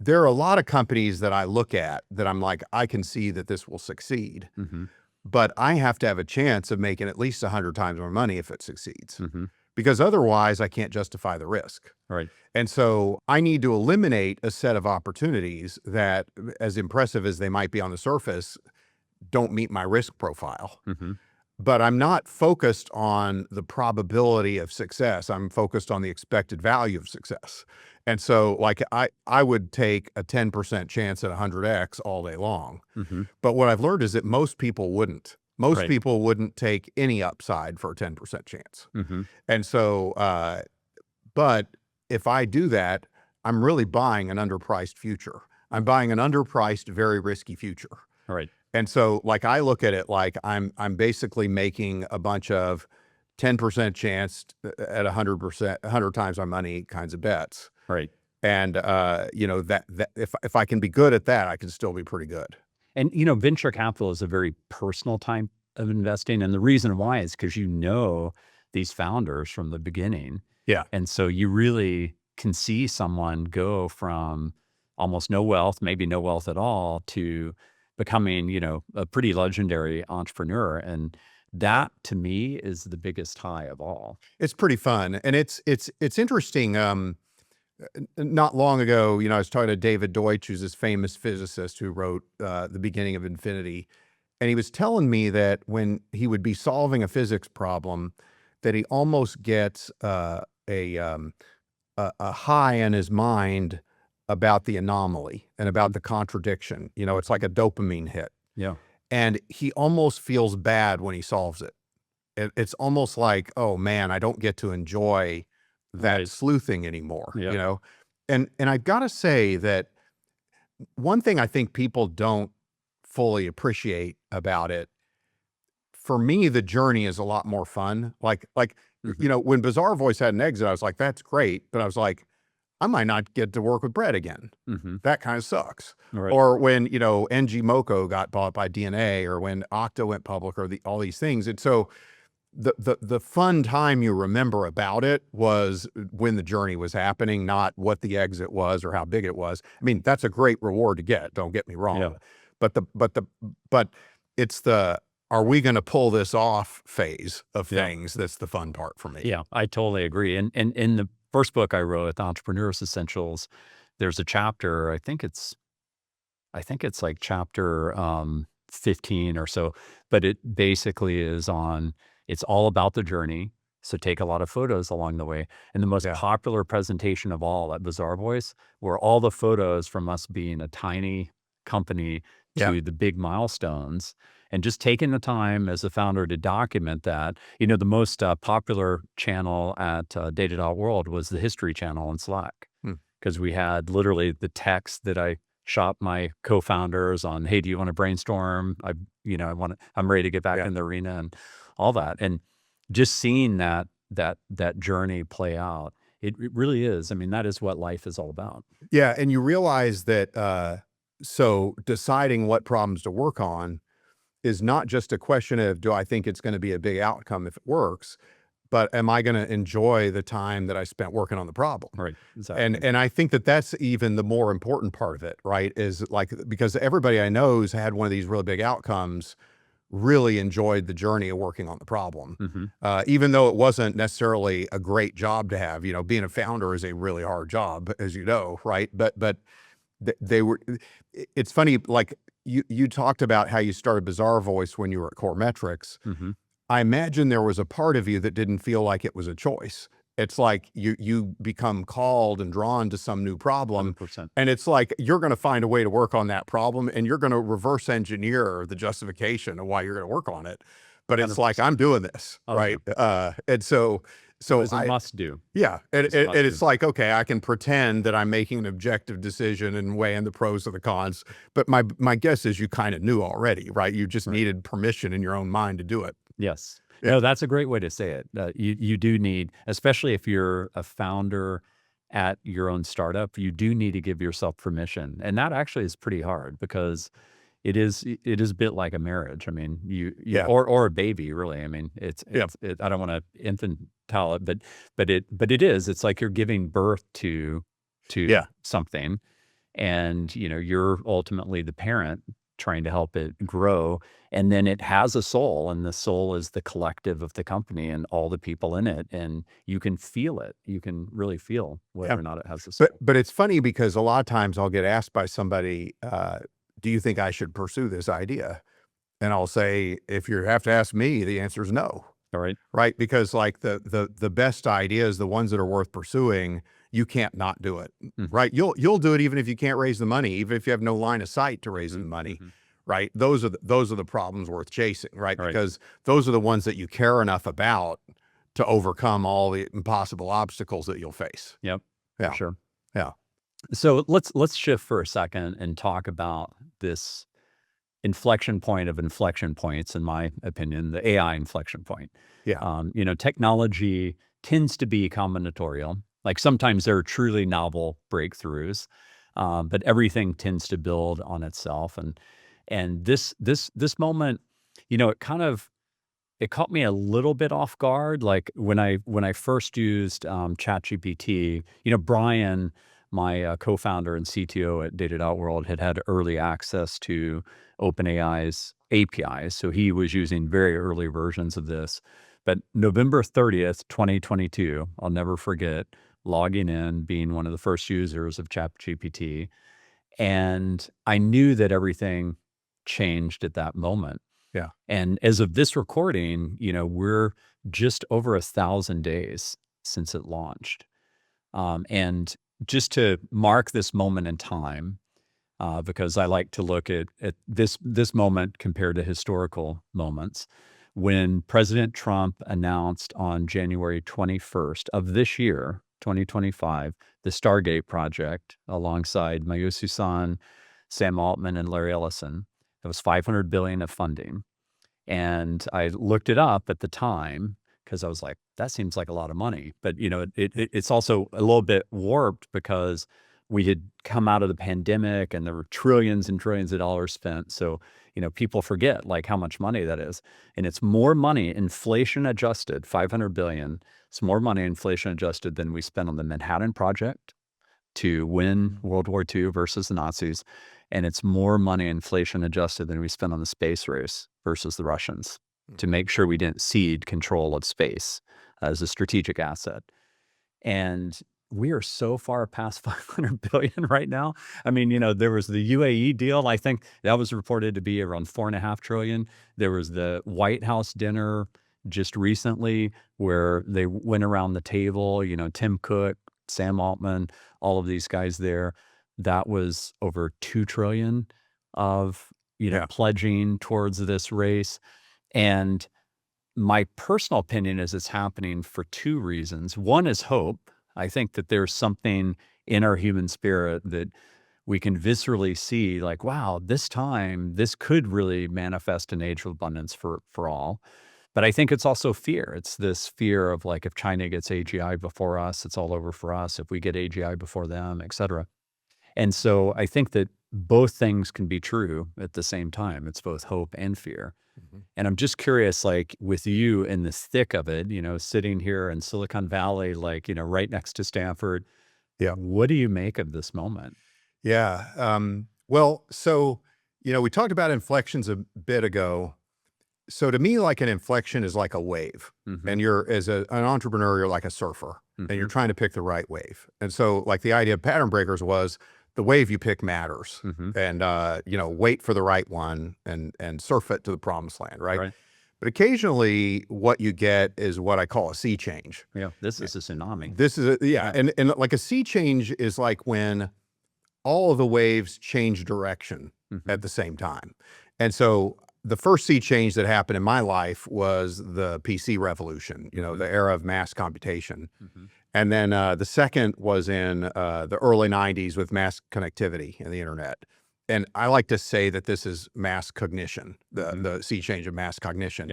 there are a lot of companies that I look at that I'm like, I can see that this will succeed, but I have to have a chance of making at least 100 times more money if it succeeds. Because otherwise I can't justify the risk. Right. And so I need to eliminate a set of opportunities that, as impressive as they might be on the surface, don't meet my risk profile. but I'm not focused on the probability of success. I'm focused on the expected value of success. And so like I would take a 10% chance at 100x all day long. Mm-hmm. But what I've learned is that most people wouldn't. Most Right. people wouldn't take any upside for a 10% chance. Mm-hmm. And so, but if I do that, I'm really buying an underpriced future. I'm buying an underpriced, very risky future. All right. And so like I look at it like I'm basically making a bunch of 10% chance at 100%, 100 times my money kinds of bets. Right. And you know, that if I can be good at that, I can still be pretty good. And, you know, venture capital is a very personal type of investing. And the reason why is because you know these founders from the beginning. Yeah. And so you really can see someone go from almost no wealth, maybe no wealth at all, to becoming, you know, a pretty legendary entrepreneur. And that to me is the biggest high of all. It's pretty fun. And it's interesting. Not long ago, you know, I was talking to David Deutsch, who's this famous physicist who wrote The Beginning of Infinity. And he was telling me that when he would be solving a physics problem, that he almost gets a high in his mind about the anomaly and about the contradiction. You know, it's like a dopamine hit. Yeah. And he almost feels bad when he solves it. It's almost like, oh man, I don't get to enjoy that Right. sleuthing anymore, Yeah. you know? And I've got to say that one thing I think people don't fully appreciate about it, for me, the journey is a lot more fun. Like, Mhm. you know, when Bazaarvoice had an exit, I was like, that's great. But I was like, I might not get to work with Brett again. Mm-hmm. That kind of sucks. Right. Or when, you know, NG Moco got bought by DNA, or when Okta went public, or all these things. And so the fun time you remember about it was when the journey was happening, not what the exit was or how big it was. I mean, that's a great reward to get, don't get me wrong. Yeah. But it's the, are we going to pull this off phase of Yeah. things that's the fun part for me. Yeah, I totally agree. And in the first book I wrote, Entrepreneur's Essentials, there's a chapter, I think it's like chapter 15 or so, but it basically is on, it's all about the journey. So take a lot of photos along the way. And the most Yeah. popular presentation of all at Bazaarvoice were all the photos from us being a tiny company to Yeah. the big milestones, and just taking the time as a founder to document that. You know, the most popular channel at Data.World was the History channel on Slack, Hmm. because we had literally the text that I shot my co-founders on, hey, do you want to brainstorm? I'm ready to get back Yeah. in the arena and all that. And just seeing that journey play out, it really is. I mean, that is what life is all about. Yeah. And you realize that, so deciding what problems to work on is not just a question of, do I think it's going to be a big outcome if it works, but am I going to enjoy the time that I spent working on the problem? Right. Exactly. And I think that that's even the more important part of it, right? Is like, because everybody I know who's had one of these really big outcomes really enjoyed the journey of working on the problem. Mhm. Even though it wasn't necessarily a great job to have. You know, being a founder is a really hard job, as you know, right? But they were, it's funny, like you talked about how you started Bazaarvoice when you were at Coremetrics. Mhm. I imagine there was a part of you that didn't feel like it was a choice. It's like you become called and drawn to some new problem. 100%. And it's like, you're going to find a way to work on that problem, and you're going to reverse engineer the justification of why you're going to work on it. But it's like, 100%. I'm doing this, Oh, right? And so It's a must do. yeah, It's a must it's do. like, okay, I can pretend that I'm making an objective decision and weighing the pros and the cons. But my guess is you kind of knew already, right? You just Right. needed permission in your own mind to do it. Yes. Yeah. No, that's a great way to say it. You do need, especially if you're a founder at your own startup, you do need to give yourself permission. And that actually is pretty hard, because it is a bit like a marriage. I mean, Yeah. or a baby, really. I mean, Yeah. I don't want to infantile it, but it is. It's like you're giving birth to Yeah. something, and you know, you're ultimately the parent trying to help it grow. And then it has a soul, and the soul is the collective of the company and all the people in it. And you can feel it. You can really feel whether Yeah. or not it has a soul. But it's funny because a lot of times I'll get asked by somebody, do you think I should pursue this idea? And I'll say, if you have to ask me, the answer is no. All right. Right? Because like the best ideas, the ones that are worth pursuing, you can't not do it. Right? You'll do it even if you can't raise the money, even if you have no line of sight to raise the money. Right? Those are the problems worth chasing, right? Right. Because those are the ones that you care enough about to overcome all the impossible obstacles that you'll face. Yep. Yeah. For sure. Yeah. So let's shift for a second and talk about this inflection point of inflection points, in my opinion, the AI inflection point. Yeah. Technology tends to be combinatorial. Like sometimes there are truly novel breakthroughs, but everything tends to build on itself. And this moment, it caught me a little bit off guard. Like when I first used ChatGPT, Brian, my co-founder and CTO at Data World, had early access to OpenAI's APIs. So he was using very early versions of this. But November 30th, 2022, I'll never forget logging in, being one of the first users of ChatGPT. And I knew that everything changed at that moment. Yeah. And as of this recording, we're just over 1,000 days since it launched. And just to mark this moment in time, because I like to look at this moment compared to historical moments, when President Trump announced on January 21st of this year, 2025, the Stargate project alongside Mayosu Son, Sam Altman, and Larry Ellison. It was $500 billion of funding. And I looked it up at the time because I was like, that seems like a lot of money. But, it's also a little bit warped because we had come out of the pandemic and there were trillions and trillions of dollars spent. So, people forget like how much money that is. And it's more money, inflation adjusted, 500 billion. It's more money inflation adjusted than we spent on the Manhattan Project to win World War II versus the Nazis. And it's more money inflation adjusted than we spent on the space race versus the Russians to make sure we didn't cede control of space as a strategic asset. And we are so far past 500 billion right now. I mean, there was the UAE deal. I think that was reported to be around 4.5 trillion. There was the White House dinner just recently where they went around the table, Tim Cook, Sam Altman, all of these guys there. That was over 2 trillion of, pledging towards this race. And my personal opinion is it's happening for two reasons. One is hope. I think that there's something in our human spirit that we can viscerally see like, wow, this time, this could really manifest an age of abundance for all. But I think it's also fear. It's this fear of like, if China gets AGI before us, it's all over for us. If we get AGI before them, et cetera. And so I think that both things can be true at the same time. It's both hope and fear. And I'm just curious, like with you in the thick of it, sitting here in Silicon Valley, like, right next to Stanford. Yeah. What do you make of this moment? Yeah. Well, so, we talked about inflections a bit ago. So to me, like an inflection is like a wave. And you're, as an entrepreneur, you're like a surfer and you're trying to pick the right wave. And so like the idea of pattern breakers was the wave you pick matters and, wait for the right one and surf it to the promised land. Right. But occasionally what you get is what I call a sea change. Yeah. This is a tsunami. This is and like a sea change is like when all of the waves change direction at the same time. And so the first sea change that happened in my life was the PC revolution, the era of mass computation. And then the second was in the early 90s with mass connectivity and the internet. And I like to say that this is mass cognition, the sea change of mass cognition.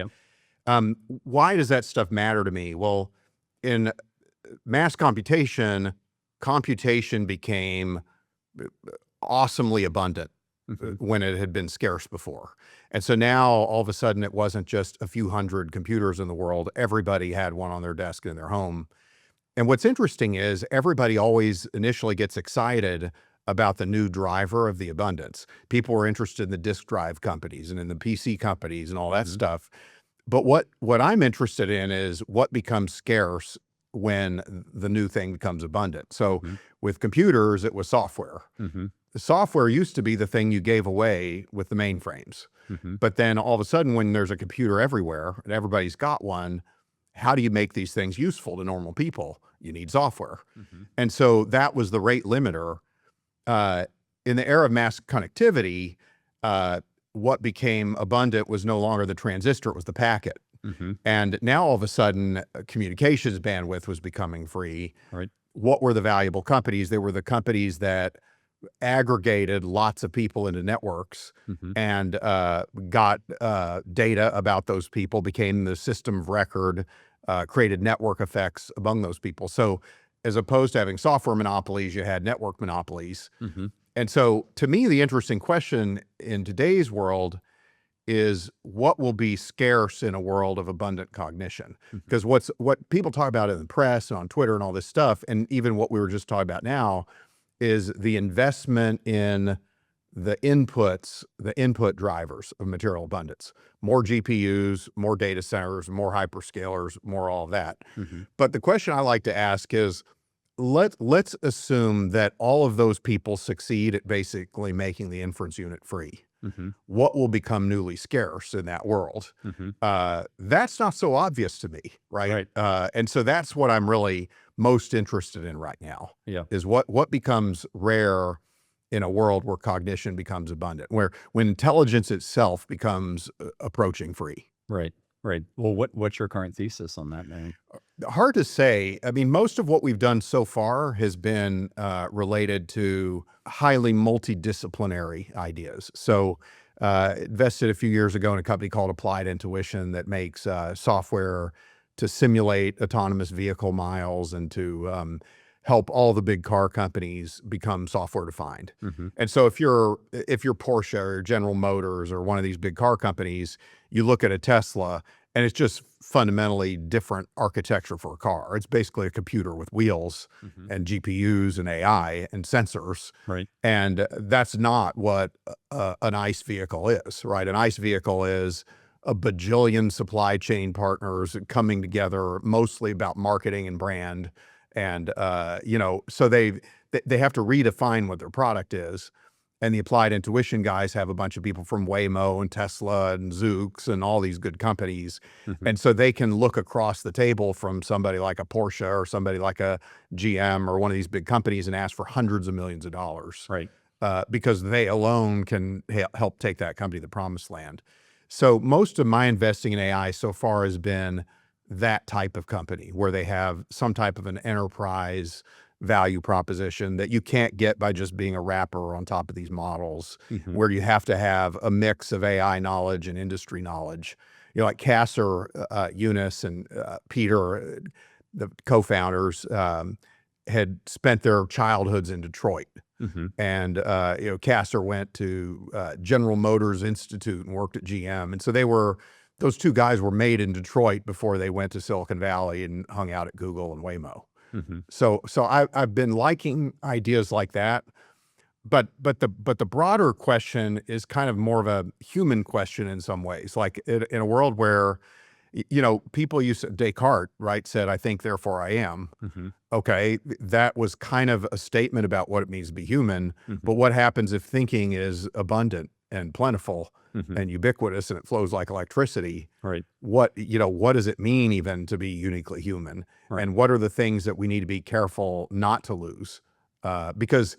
Yep. Why does that stuff matter to me? Well, in mass computation became awesomely abundant when it had been scarce before. And so now all of a sudden it wasn't just a few hundred computers in the world. Everybody had one on their desk in their home. And what's interesting is everybody always initially gets excited about the new driver of the abundance. People were interested in the disk drive companies and in the PC companies and all that stuff. But what I'm interested in is what becomes scarce when the new thing becomes abundant. So with computers, it was software. software used to be the thing you gave away with the mainframes. But then all of a sudden, when there's a computer everywhere and everybody's got one, how do you make these things useful to normal people? You need software. And so that was the rate limiter. In the era of mass connectivity, what became abundant was no longer the transistor, it was the packet. And now all of a sudden, communications bandwidth was becoming free. Right. What were the valuable companies? They were the companies that aggregated lots of people into networks and got data about those people, became the system of record, created network effects among those people. So as opposed to having software monopolies, you had network monopolies. And so to me, the interesting question in today's world is what will be scarce in a world of abundant cognition? Because what people talk about in the press and on Twitter and all this stuff, and even what we were just talking about now, is the investment in the inputs, the input drivers of material abundance. More GPUs, more data centers, more hyperscalers, more all of that. But the question I like to ask is, let's assume that all of those people succeed at basically making the inference unit free. What will become newly scarce in that world? That's not so obvious to me, right? And so that's what I'm really most interested in right now. Is what becomes rare in a world where cognition becomes abundant, when intelligence itself becomes approaching free. Right. Well, what's your current thesis on that, man? Hard to say. I mean, most of what we've done so far has been related to highly multidisciplinary ideas. So invested a few years ago in a company called Applied Intuition that makes software to simulate autonomous vehicle miles and to help all the big car companies become software defined. And so if you're Porsche or General Motors or one of these big car companies, you look at a Tesla and it's just fundamentally different architecture for a car. It's basically a computer with wheels and GPUs and AI and sensors. And that's not what an ICE vehicle is, right? An ICE vehicle is a bajillion supply chain partners coming together, mostly about marketing and brand. And, so they have to redefine what their product is. And the Applied Intuition guys have a bunch of people from Waymo and Tesla and Zoox and all these good companies. And so they can look across the table from somebody like a Porsche or somebody like a GM or one of these big companies and ask for hundreds of millions of dollars. Because they alone can help take that company to the promised land. So most of my investing in AI so far has been that type of company where they have some type of an enterprise value proposition that you can't get by just being a wrapper on top of these models, where you have to have a mix of AI knowledge and industry knowledge. Like Kasser, Eunice, and Peter, the co-founders, had spent their childhoods in Detroit. And, Kasser went to General Motors Institute and worked at GM. And so those two guys were made in Detroit before they went to Silicon Valley and hung out at Google and Waymo. So I've been liking ideas like that, but the broader question is kind of more of a human question in some ways. Like in a world where, people Descartes, right, said, "I think, therefore I am." Okay, that was kind of a statement about what it means to be human. But what happens if thinking is abundant and plentiful and ubiquitous and it flows like electricity? What does it mean even to be uniquely human? And what are the things that we need to be careful not to lose? Because,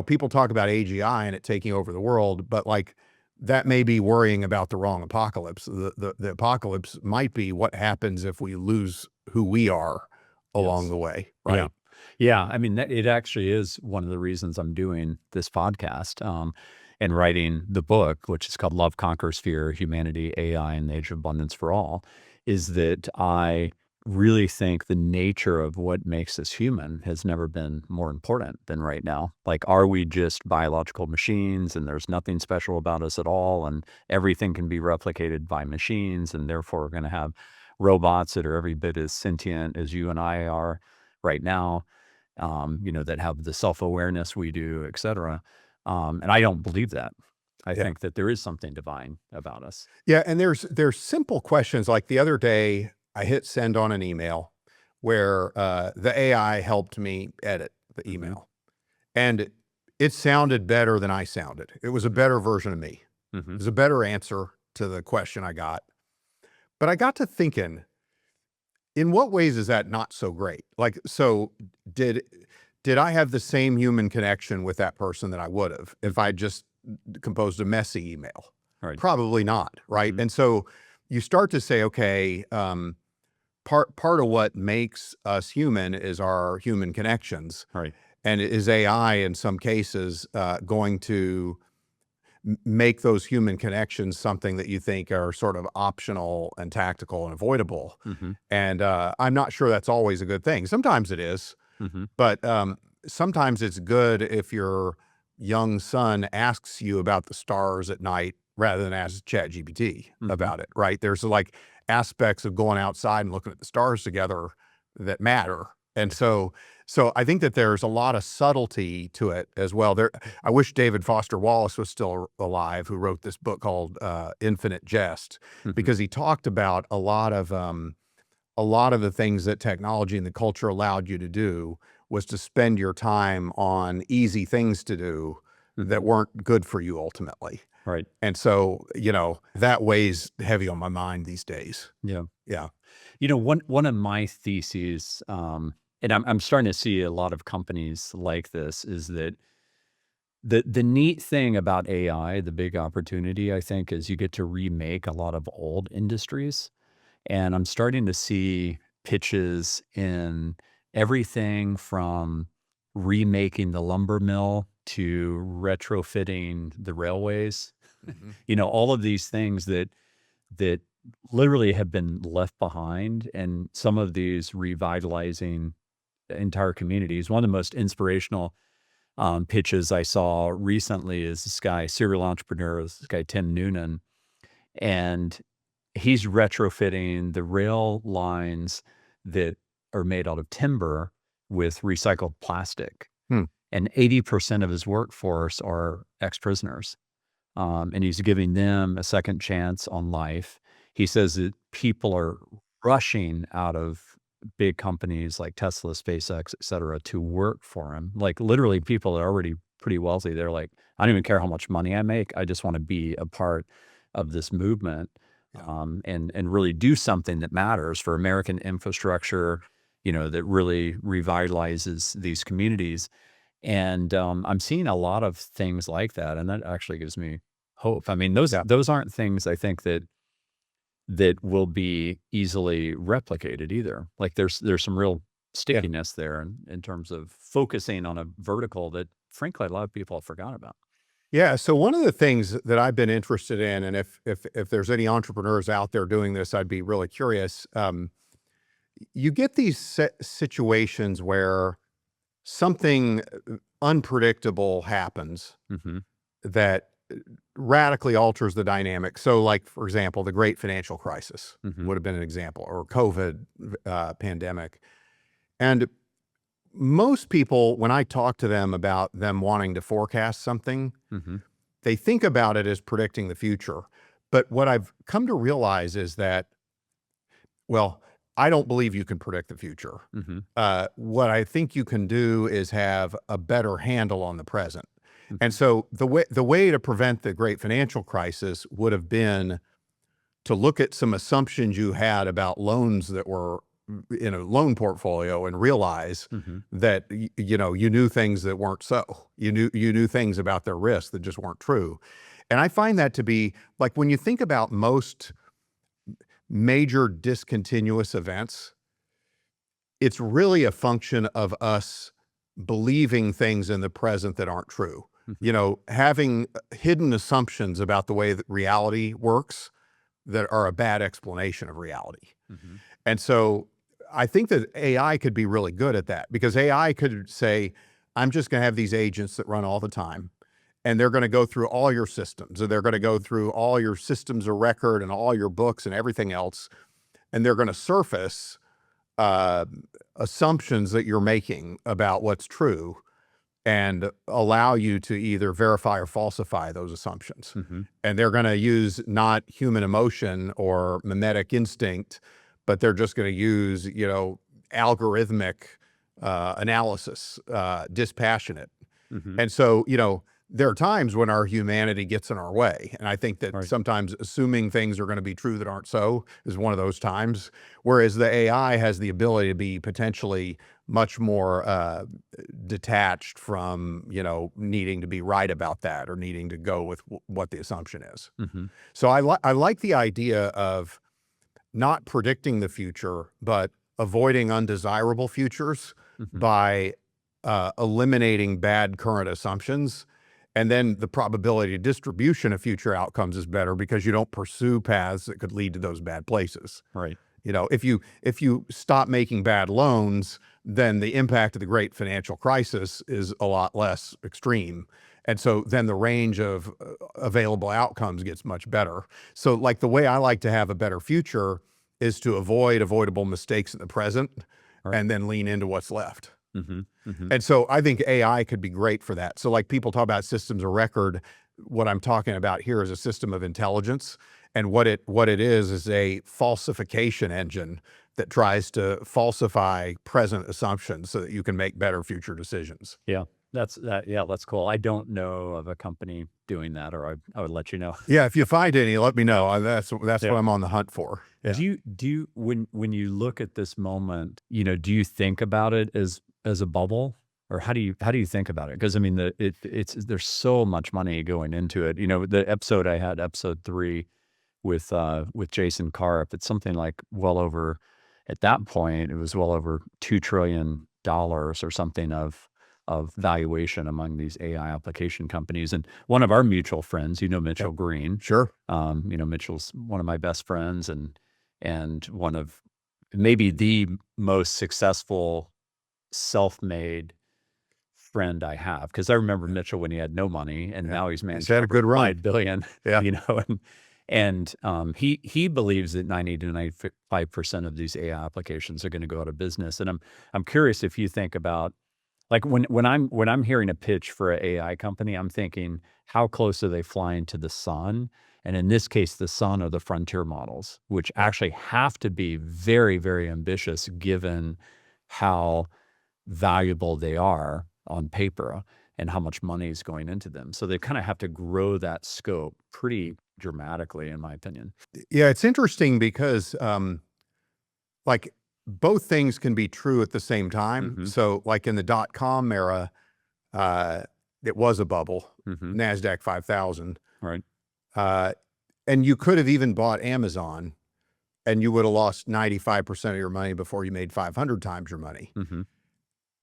people talk about AGI and it taking over the world, but like that may be worrying about the wrong apocalypse. The apocalypse might be what happens if we lose who we are along the way, right? Yeah. I mean, it actually is one of the reasons I'm doing this podcast. And writing the book, which is called Love Conquers Fear, Humanity, AI, and the Age of Abundance for All, is that I really think the nature of what makes us human has never been more important than right now. Like, are we just biological machines and there's nothing special about us at all and everything can be replicated by machines, and therefore we're going to have robots that are every bit as sentient as you and I are right now, that have the self-awareness we do, et cetera. And I don't believe that. I think that there is something divine about us. Yeah, and there's simple questions. Like the other day, I hit send on an email where the AI helped me edit the email. And it sounded better than I sounded. It was a better version of me. It was a better answer to the question I got. But I got to thinking, in what ways is that not so great? Like, so did I have the same human connection with that person that I would have if I just composed a messy email? Right. Probably not, right? And so you start to say, okay, part of what makes us human is our human connections. Right. And is AI in some cases going to make those human connections something that you think are sort of optional and tactical and avoidable? And I'm not sure that's always a good thing. Sometimes it is, but sometimes it's good if your young son asks you about the stars at night rather than ask ChatGPT about it, right? There's like aspects of going outside and looking at the stars together that matter. And so I think that there's a lot of subtlety to it as well. I wish David Foster Wallace was still alive, who wrote this book called Infinite Jest, because he talked about a lot of the things that technology and the culture allowed you to do was to spend your time on easy things to do that weren't good for you ultimately. Right. And so, that weighs heavy on my mind these days. Yeah. Yeah. One of my theses, and I'm starting to see a lot of companies like this, is that the neat thing about AI, the big opportunity, I think, is you get to remake a lot of old industries. And I'm starting to see pitches in everything from remaking the lumber mill to retrofitting the railways. All of these things that literally have been left behind, and some of these revitalizing entire communities. One of the most inspirational pitches I saw recently is this guy, serial entrepreneur, this guy Tim Noonan, and he's retrofitting the rail lines that are made out of timber with recycled plastic. And 80% of his workforce are ex-prisoners. And he's giving them a second chance on life. He says that people are rushing out of big companies like Tesla, SpaceX, et cetera, to work for him. Like literally people that are already pretty wealthy. They're like, I don't even care how much money I make. I just want to be a part of this movement. And really do something that matters for American infrastructure, that really revitalizes these communities. And I'm seeing a lot of things like that, and that actually gives me hope. I mean, those aren't things I think that will be easily replicated either. Like there's some real stickiness there in terms of focusing on a vertical that, frankly, a lot of people have forgotten about. Yeah. So one of the things that I've been interested in, and if there's any entrepreneurs out there doing this, I'd be really curious. You get these situations where something unpredictable happens that radically alters the dynamic. So like, for example, the great financial crisis would have been an example, or COVID pandemic. And most people, when I talk to them about them wanting to forecast something, they think about it as predicting the future. But what I've come to realize is that, well, I don't believe you can predict the future. What I think you can do is have a better handle on the present. And so the way to prevent the great financial crisis would have been to look at some assumptions you had about loans that were in a loan portfolio and realize that you knew things that weren't so. You knew things about their risk that just weren't true. And I find that to be, like, when you think about most major discontinuous events, it's really a function of us believing things in the present that aren't true. Having hidden assumptions about the way that reality works that are a bad explanation of reality. And so I think that AI could be really good at that, because AI could say, I'm just going to have these agents that run all the time, and they're going to go through all your systems, and they're going to go through all your systems of record and all your books and everything else. And they're going to surface assumptions that you're making about what's true and allow you to either verify or falsify those assumptions. And they're going to use not human emotion or mimetic instinct, but they're just going to use, algorithmic analysis, dispassionate. Mhm. And so, there are times when our humanity gets in our way. And I think that Right. sometimes assuming things are going to be true that aren't so is one of those times. Whereas the AI has the ability to be potentially much more detached from, needing to be right about that or needing to go with what the assumption is. Mhm. So I like the idea of not predicting the future, but avoiding undesirable futures Mhm. by eliminating bad current assumptions. And then the probability distribution of future outcomes is better because you don't pursue paths that could lead to those bad places. Right. If you stop making bad loans, then the impact of the great financial crisis is a lot less extreme. And so then the range of available outcomes gets much better. So like the way I like to have a better future is to avoid avoidable mistakes in the present Right. and then lean into what's left. Mhm. Mhm. And so I think AI could be great for that. So like people talk about systems of record, what I'm talking about here is a system of intelligence. And what it is a falsification engine that tries to falsify present assumptions so that you can make better future decisions. Yeah. That's cool. I don't know of a company doing that, or I would let you know. Yeah, if you find any, let me know. That's Yeah. what I'm on the hunt for. Yeah. Do you when you look at this moment, do you think about it as a bubble, or how do you think about it? Because I mean, it's there's so much money going into it. The episode I had, episode 3, with Jason Karp, it's something like well over, at that point, it was well over $2 trillion or something of valuation among these AI application companies. And one of our mutual friends, Mitchell Green, Sure. Mitchell's one of my best friends, and one of maybe the most successful self-made friend I have. Because I remember Mitchell when he had no money, and now he's managed had a good run. 5 billion. Yeah. He believes that 90 to 95% of these AI applications are going to go out of business. And I'm curious if you think about, like, when I'm hearing a pitch for an AI company, I'm thinking, how close are they flying to the sun? And in this case, the sun are the frontier models, which actually have to be very, very ambitious given how valuable they are on paper and how much money is going into them. So they kind of have to grow that scope pretty dramatically, in my opinion. Yeah, it's interesting because like both things can be true at the same time. Mhm. So like in the dot-com era, it was a bubble, Mhm. NASDAQ 5000. Right. And you could have even bought Amazon and you would have lost 95% of your money before you made 500 times your money. Mhm.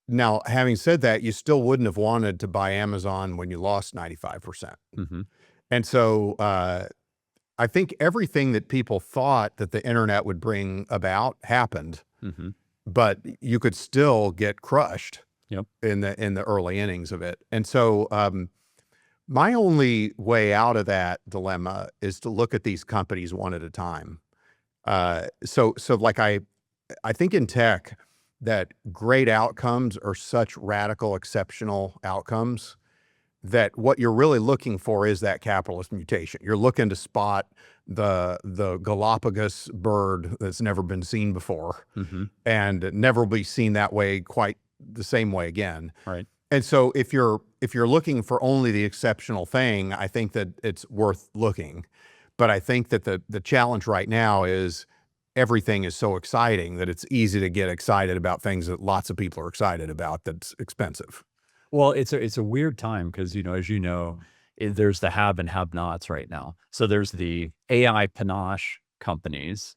Now, having said that, you still wouldn't have wanted to buy Amazon when you lost 95%. Mhm. And so I think everything that people thought that the internet would bring about happened, Mhm. but you could still get crushed Yep. in the early innings of it. And so my only way out of that dilemma is to look at these companies one at a time. So like I think in tech that great outcomes are such radical, exceptional outcomes that what you're really looking for is that capitalist mutation. You're looking to spot the Galapagos bird that's never been seen before Mhm. and never will be seen that way quite the same way again. Right. And so if you're looking for only the exceptional thing, I think that it's worth looking. But I think that the challenge right now is everything is so exciting that it's easy to get excited about things that lots of people are excited about that's expensive. Well, it's a weird time because, as you know, there's the have and have nots right now. So there's the AI panache companies,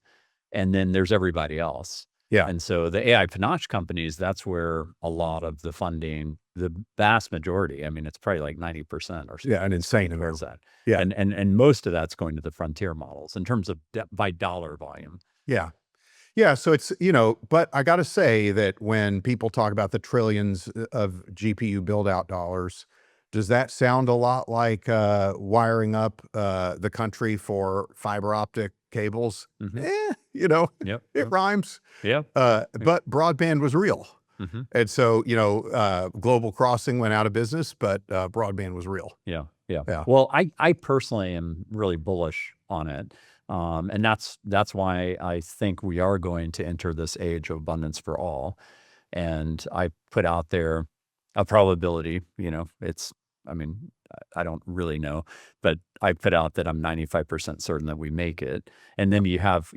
and then there's everybody else. Yeah. And so the AI panache companies, that's where a lot of the funding, the vast majority, I mean, it's probably like 90% or so. Yeah, an insane towards amount. that. Yeah. And most of that's going to the frontier models in terms of by dollar volume. Yeah. Yeah. So it's, but I got to say that when people talk about the trillions of GPU build out dollars, does that sound a lot like wiring up the country for fiber optic cables? Mhm. Yep. Yep. It rhymes. Yeah. But broadband was real. Hmm. And so, Global Crossing went out of business, but broadband was real. Yeah. Yeah. Yeah. Well, I personally am really bullish on it. And that's why I think we are going to enter this age of abundance for all. And I put out there, a probability, I mean, I don't really know, but I put out that I'm 95% certain that we make it. And then you have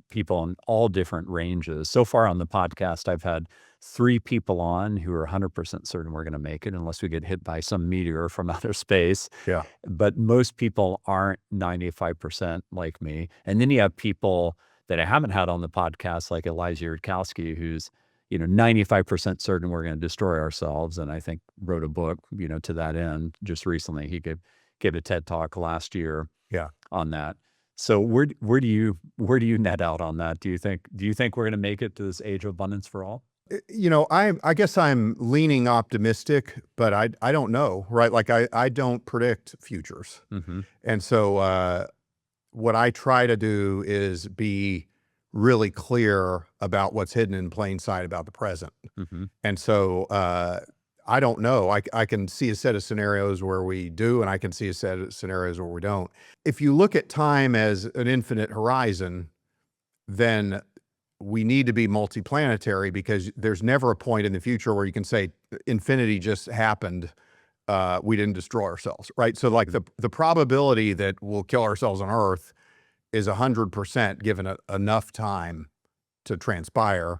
people in all different ranges. So far on the podcast, I've had 3 people on who are 100% certain we're going to make it unless we get hit by some meteor from outer space. Yeah. But most people aren't 95% like me. And then you have people that I haven't had on the podcast, like Elijah Yudkowsky, who's 95% certain we're going to destroy ourselves. And I think wrote a book, to that end just recently. He gave a TED talk last year on that. So where do you net out on that? Do you think we're going to make it to this age of abundance for all? I guess I'm leaning optimistic, but I don't know, right? Like I don't predict futures. Mm-hmm. And so what I try to do is be really clear about what's hidden in plain sight about the present. Mm-hmm. And so I don't know. I can see a set of scenarios where we do, and I can see a set of scenarios where we don't. If you look at time as an infinite horizon, then we need to be multiplanetary, because there's never a point in the future where you can say infinity just happened. We didn't destroy ourselves, right? So like the probability that we'll kill ourselves on Earth is 100% given enough time to transpire.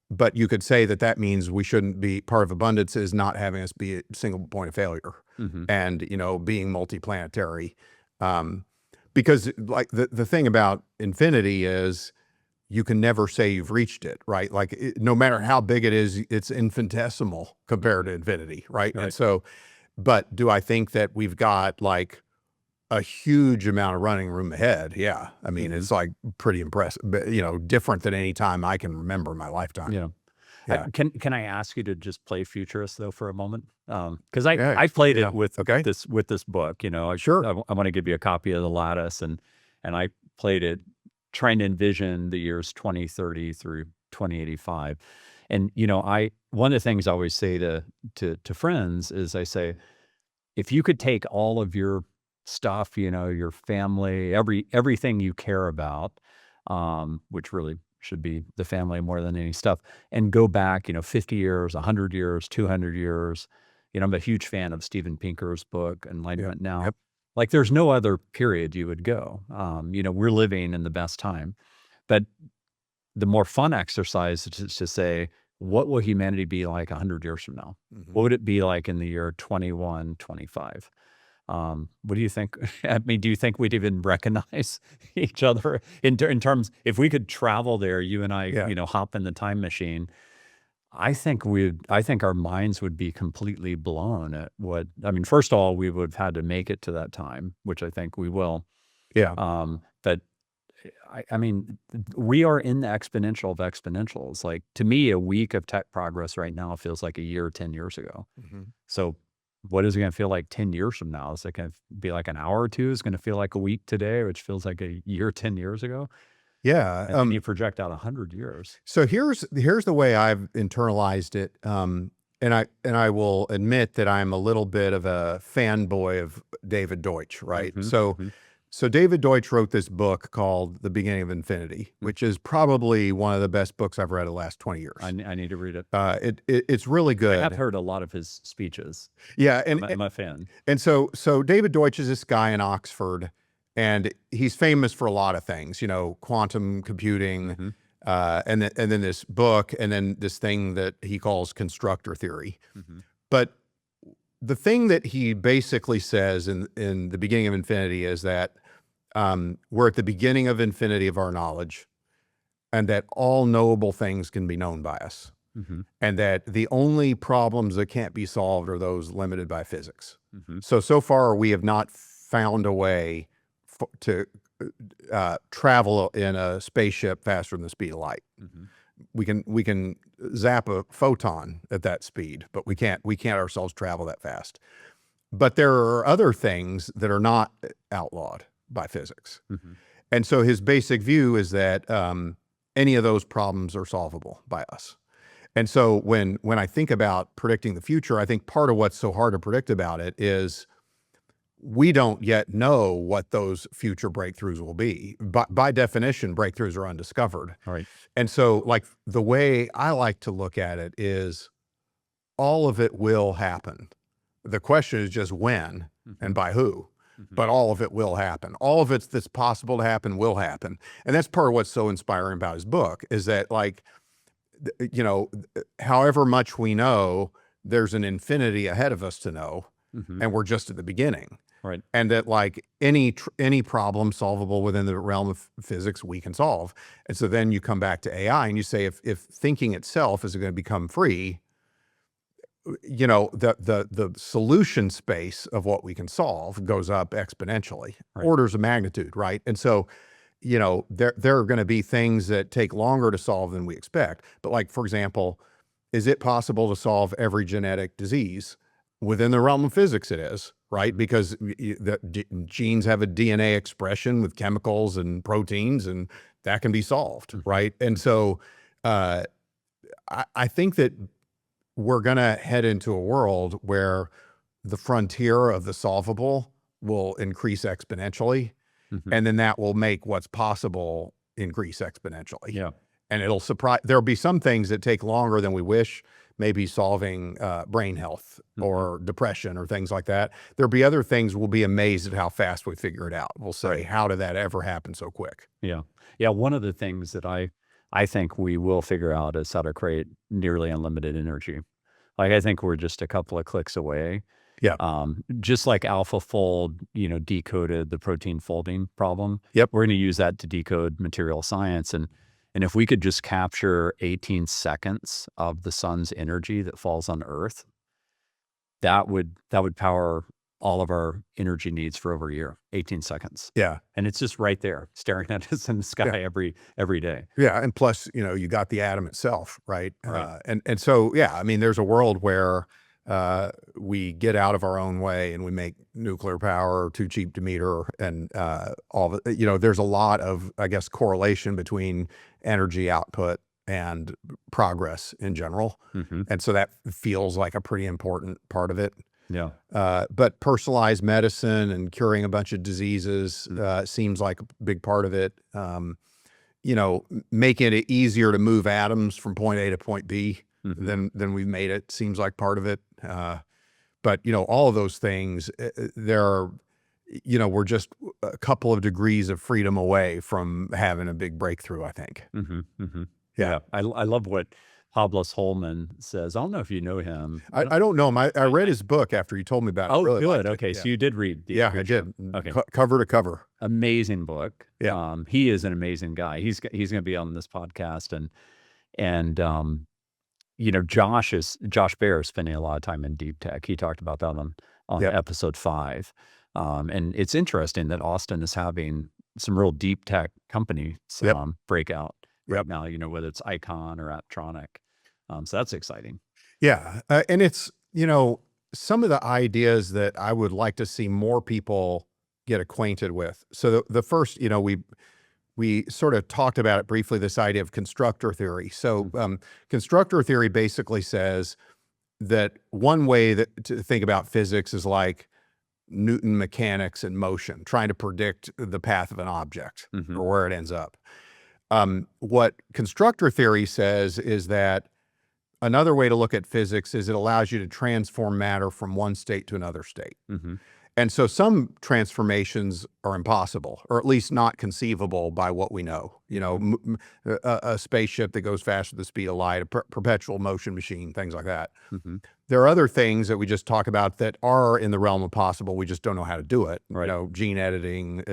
But you could say that means we shouldn't be, part of abundance is not having us be a single point of failure. Mm-hmm. And, being multiplanetary. Because like the thing about infinity is you can never say you've reached it, right? Like no matter how big it is, it's infinitesimal compared to infinity, right? Right. And so, but do I think that we've got like a huge amount of running room ahead? Yeah. I mean, it's like pretty impressive, but, different than any time I can remember in my lifetime. Yeah. Yeah. Can I ask you to just play futurist though for a moment? Because I played it with this book. Sure. I want to give you a copy of The Lattice, and I played it trying to envision the years 2030 through 2085. And one of the things I always say to friends is I say, if you could take all of your stuff, your family, everything you care about, which really should be the family more than any stuff, and go back, 50 years, 100 years, 200 years. I'm a huge fan of Steven Pinker's book, Enlightenment Now. Yep. Like there's no other period you would go. We're living in the best time. But the more fun exercise is to say, what will humanity be like 100 years from now? Mm-hmm. What would it be like in the year 2125? What do you think? I mean, do you think we'd even recognize each other in terms, if we could travel there, you and I, hop in the time machine? I think our minds would be completely blown at first of all, we would have had to make it to that time, which I think we will. Yeah. But I mean, we are in the exponential of exponentials. Like to me, a week of tech progress right now feels like a year, 10 years ago. Mm-hmm. So what is it going to feel like 10 years from now? Is it going to be like an hour or two? Is it going to feel like a week today, which feels like a year, 10 years ago? Yeah. And then you project out 100 years. So here's the way I've internalized it. And I will admit that I'm a little bit of a fanboy of David Deutsch, right? Mm-hmm. So David Deutsch wrote this book called The Beginning of Infinity, which is probably one of the best books I've read in the last 20 years. I need to read it. It's really good. I have heard a lot of his speeches. Yeah. I'm a fan. And so David Deutsch is this guy in Oxford, and he's famous for a lot of things, quantum computing, and then this book, and then this thing that he calls constructor theory. Mm-hmm. But the thing that he basically says in The Beginning of Infinity is that we're at the beginning of infinity of our knowledge, and that all knowable things can be known by us. Mm-hmm. And that the only problems that can't be solved are those limited by physics. Mm-hmm. So far, we have not found a way to travel in a spaceship faster than the speed of light. Mm-hmm. We can zap a photon at that speed, but we can't ourselves travel that fast. But there are other things that are not outlawed by physics. Mm-hmm. And so his basic view is that any of those problems are solvable by us. And so when I think about predicting the future, I think part of what's so hard to predict about it is we don't yet know what those future breakthroughs will be. But by definition, breakthroughs are undiscovered. All right. And so like the way I like to look at it is all of it will happen. The question is just when and by who. But all of it will happen. All of it that's possible to happen will happen. And that's part of what's so inspiring about his book is that, like, you know, however much we know, there's an infinity ahead of us to know, and we're just at the beginning. Right. And that, like, any problem solvable within the realm of physics we can solve. And so then you come back to AI and you say, if thinking itself is going to become free, you know, the solution space of what we can solve goes up exponentially, orders of magnitude, right? And so, you know, there are going to be things that take longer to solve than we expect. But, like, for example, is it possible to solve every genetic disease? Within the realm of physics, it is, right? Because the genes have a DNA expression with chemicals and proteins, and that can be solved, right? And so I think that we're going to head into a world where the frontier of the solvable will increase exponentially, and then that will make what's possible increase exponentially. Yeah. And it'll surprise, there'll be some things that take longer than we wish, maybe solving brain health or depression or things like that. There'll be other things we'll be amazed at how fast we figure it out. We'll say, how did that ever happen so quick? Yeah. Yeah. One of the things that I think we will figure out is how to create nearly unlimited energy. Like, I think we're just a couple of clicks away. Yeah. Just like AlphaFold, you know, decoded the protein folding problem. Yep. We're going to use that to decode material science. And if we could just capture 18 seconds of the sun's energy that falls on Earth, that would power all of our energy needs for over a year, 18 seconds. Yeah. And it's just right there staring at us in the sky every day. Yeah. And plus, you know, you got the atom itself, right? Right. And so, yeah, I mean, there's a world where we get out of our own way and we make nuclear power too cheap to meter, and all of it. You know, there's a lot of, I guess, correlation between energy output and progress in general. And so that feels like a pretty important part of it. Yeah. But personalized medicine and curing a bunch of diseases seems like a big part of it. You know, making it easier to move atoms from point A to point B than we've made it seems like part of it. But, you know, all of those things, there are, you know, we're just a couple of degrees of freedom away from having a big breakthrough, I think. Yeah. I love what Pablo Holman says. I don't know if you know him. I don't know him. I read his book after you told me about it. Oh, Really good. liked it. Okay. Yeah. So you did read the Yeah, I did. Okay. Cover to cover. Amazing book. Yeah. He is an amazing guy. He's going to be on this podcast, and you know, Josh Baer is spending a lot of time in deep tech. He talked about that on episode 5. And it's interesting that Austin is having some real deep tech companies break out right now, you know, whether it's Icon or Apptronic. So that's exciting. Yeah. And it's, you know, some of the ideas that I would like to see more people get acquainted with. So the first, you know, we sort of talked about it briefly, this idea of constructor theory. So constructor theory basically says that one way to think about physics is like Newton mechanics and motion, trying to predict the path of an object or where it ends up. What constructor theory says is that another way to look at physics is it allows you to transform matter from one state to another state. And so some transformations are impossible, or at least not conceivable by what we know. You know, a spaceship that goes faster than the speed of light, a perpetual motion machine, things like that. There are other things that we just talk about that are in the realm of possible. We just don't know how to do it. You know, gene editing,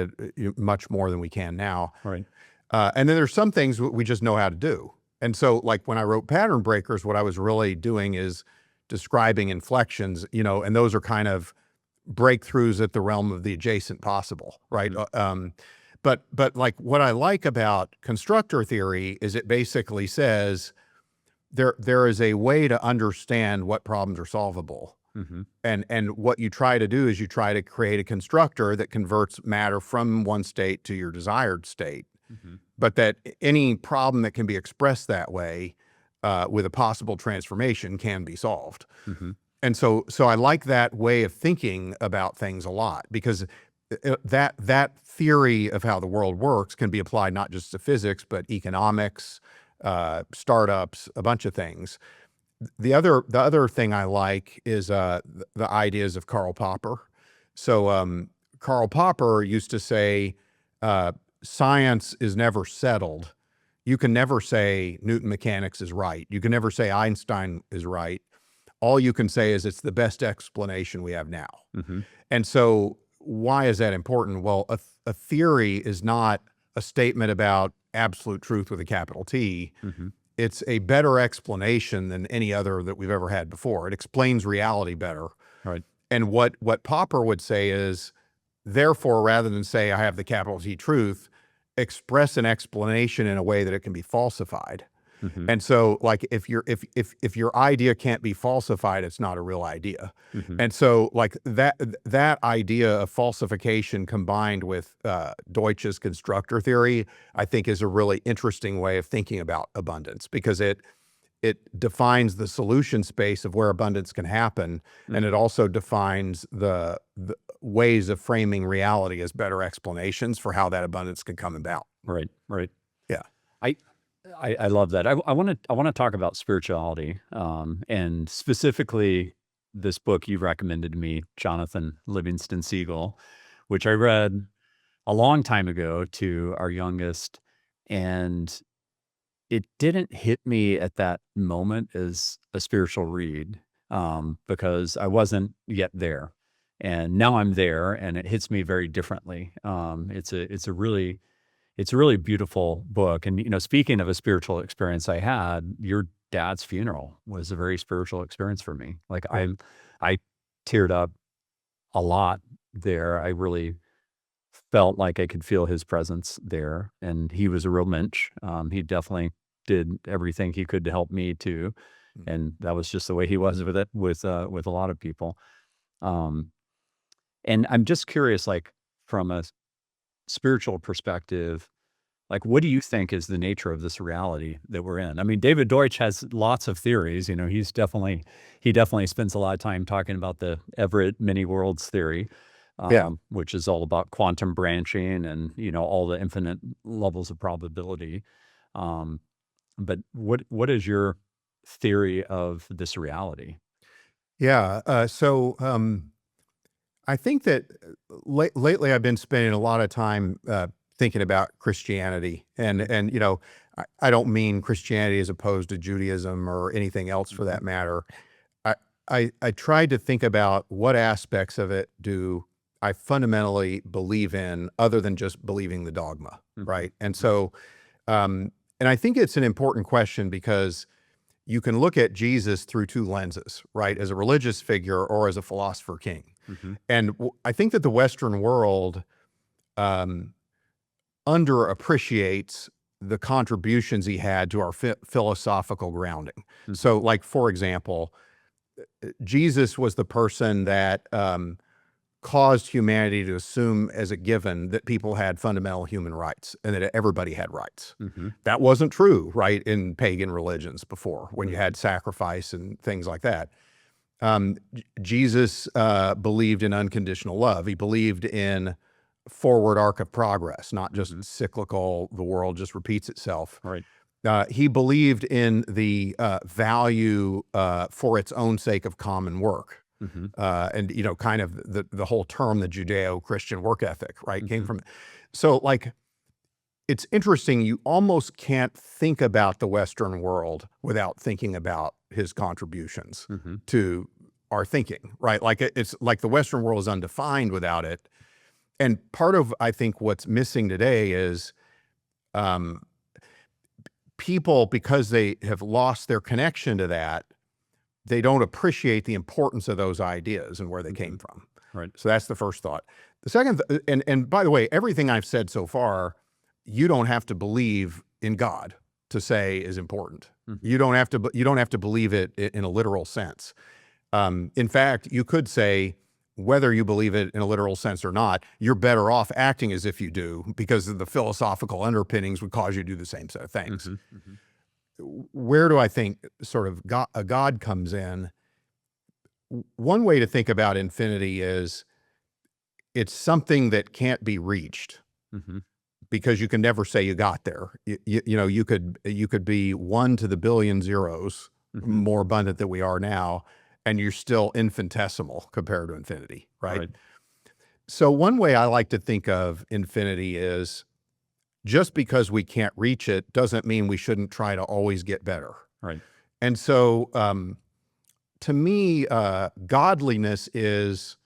much more than we can now. Right. And then there's some things we just know how to do. And so, like, when I wrote Pattern Breakers, what I was really doing is describing inflections, you know, and those are kind of breakthroughs at the realm of the adjacent possible, right? But like, what I like about constructor theory is it basically says there is a way to understand what problems are solvable. And what you try to do is you try to create a constructor that converts matter from one state to your desired state. But that any problem that can be expressed that way with a possible transformation can be solved. And so I like that way of thinking about things a lot, because that theory of how the world works can be applied not just to physics, but economics, startups, a bunch of things. The other thing I like is the ideas of Karl Popper. So Karl Popper used to say, science is never settled. You can never say Newton mechanics is right. You can never say Einstein is right. All you can say is it's the best explanation we have now. Mm-hmm. And so why is that important? Well, a theory is not a statement about absolute truth with a capital T. Mm-hmm. It's a better explanation than any other that we've ever had before. It explains reality better. Right. And what Popper would say is, therefore, rather than say I have the capital T truth, express an explanation in a way that it can be falsified. Mm-hmm. And so, like, if your idea can't be falsified, it's not a real idea. Mm-hmm. And so, like, that idea of falsification combined with Deutsch's constructor theory, I think, is a really interesting way of thinking about abundance, because it defines the solution space of where abundance can happen, and it also defines the ways of framing reality as better explanations for how that abundance can come about. Right. Right. Yeah. I love that. I want to talk about spirituality, and specifically this book you recommended to me, Jonathan Livingston Seagull, which I read a long time ago to our youngest, and it didn't hit me at that moment as a spiritual read, because I wasn't yet there, and now I'm there, and it hits me very differently. It's a really beautiful book. And, speaking of a spiritual experience I had, your dad's funeral was a very spiritual experience for me. Like I teared up a lot there. I really felt like I could feel his presence there. And he was a real mensch. He definitely did everything he could to help me too. And that was just the way he was with it, with a lot of people. And I'm just curious, like, from a spiritual perspective, like, what do you think is the nature of this reality that we're in? I mean, David Deutsch has lots of theories. He definitely spends a lot of time talking about the Everett many worlds theory, which is all about quantum branching and, all the infinite levels of probability. But what is your theory of this reality? Yeah. So I think that lately I've been spending a lot of time thinking about Christianity, and I don't mean Christianity as opposed to Judaism or anything else for that matter. I tried to think about what aspects of it do I fundamentally believe in, other than just believing the dogma, right? And so, and I think it's an important question, because you can look at Jesus through two lenses, right? As a religious figure or as a philosopher king. And I think that the Western world underappreciates the contributions he had to our philosophical grounding. So, like, for example, Jesus was the person that caused humanity to assume as a given that people had fundamental human rights and that everybody had rights. That wasn't true, right, in pagan religions before, when you had sacrifice and things like that. Jesus believed in unconditional love. He believed in forward arc of progress, not just cyclical, the world just repeats itself. Right. He believed in the value for its own sake of common work. And, kind of the whole term, the Judeo-Christian work ethic, right, came from. So, like, it's interesting. You almost can't think about the Western world without thinking about his contributions to our thinking, right? Like, it's like the Western world is undefined without it. And part of, I think, what's missing today is people, because they have lost their connection to that, they don't appreciate the importance of those ideas and where they came from. Right. So that's the first thought. The second, and by the way, everything I've said so far, you don't have to believe in God to say is important. You don't have to believe it in a literal sense. In fact, you could say, whether you believe it in a literal sense or not, you're better off acting as if you do, because the philosophical underpinnings would cause you to do the same set of things. Where do I think sort of God comes in? One way to think about infinity is it's something that can't be reached, because you can never say you got there. You could be 1 to the billion zeros, more abundant than we are now, and you're still infinitesimal compared to infinity, right? So one way I like to think of infinity is just because we can't reach it doesn't mean we shouldn't try to always get better. Right. And so to me, godliness is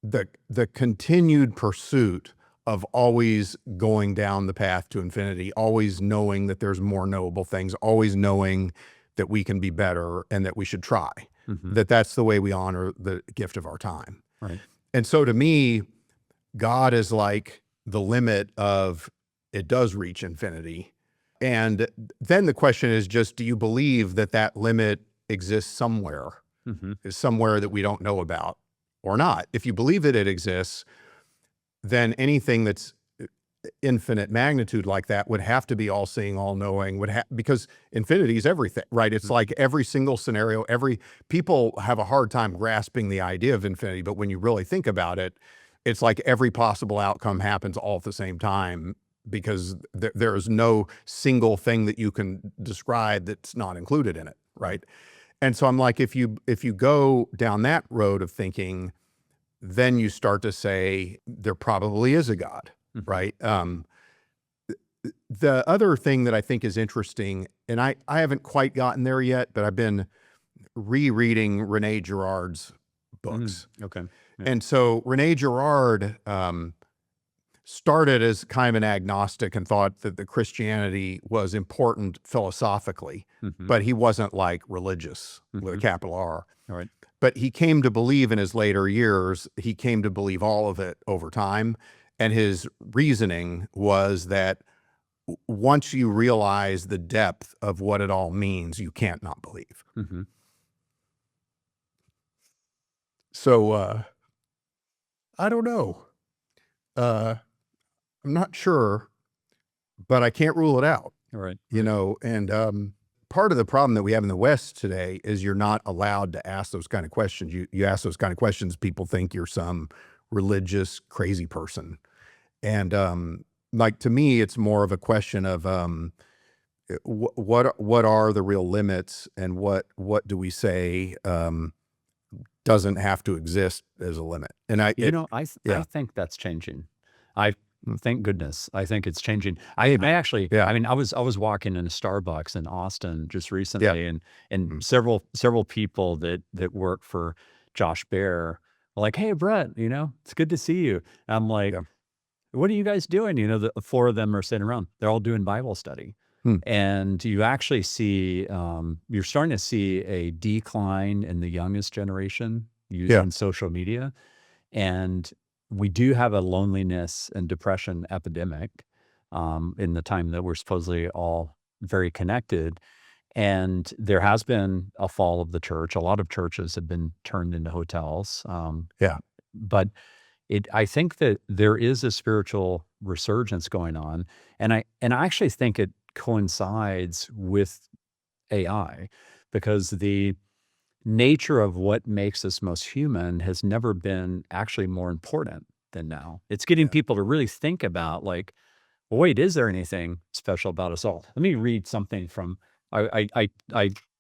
the continued pursuit of always going down the path to infinity, always knowing that there's more knowable things, always knowing that we can be better and that we should try, that's the way we honor the gift of our time. Right. And so to me, God is like the limit of it does reach infinity. And then the question is just, do you believe that that limit exists somewhere, is somewhere that we don't know about or not? If you believe that it exists, then anything that's infinite magnitude like that would have to be all-seeing, all-knowing, because infinity is everything, right? It's like every single scenario, people have a hard time grasping the idea of infinity, but when you really think about it, it's like every possible outcome happens all at the same time, because there is no single thing that you can describe that's not included in it, right? And so I'm like, if you go down that road of thinking, then you start to say there probably is a God, right? The other thing that I think is interesting, and I haven't quite gotten there yet, but I've been rereading Rene Girard's books. Okay. Yeah. And so Rene Girard started as kind of an agnostic and thought that the Christianity was important philosophically, but he wasn't like religious with a capital R. All right. But he came to believe in his later years, he came to believe all of it over time. And his reasoning was that once you realize the depth of what it all means, you can't not believe. So I don't know. I'm not sure, but I can't rule it out. All right. You know, and part of the problem that we have in the West today is you're not allowed to ask those kind of questions. You ask those kind of questions, people think you're some religious crazy person. And like, to me, it's more of a question of what are the real limits, and what do we say doesn't have to exist as a limit. And I think that's changing. Thank goodness. I think it's changing. I actually, I mean, I was walking in a Starbucks in Austin just recently, and several people that work for Josh Bear were like, "Hey, Brett, it's good to see you." And I'm like, "What are you guys doing?" The four of them are sitting around. They're all doing Bible study. And you actually see, you're starting to see a decline in the youngest generation using social media. And we do have a loneliness and depression epidemic in the time that we're supposedly all very connected. And there has been a fall of the church. A lot of churches have been turned into hotels. But I think that there is a spiritual resurgence going on. And I actually think it coincides with AI, because the nature of what makes us most human has never been actually more important than now. It's getting people to really think about, like, well, wait, is there anything special about us all? Let me read something from, I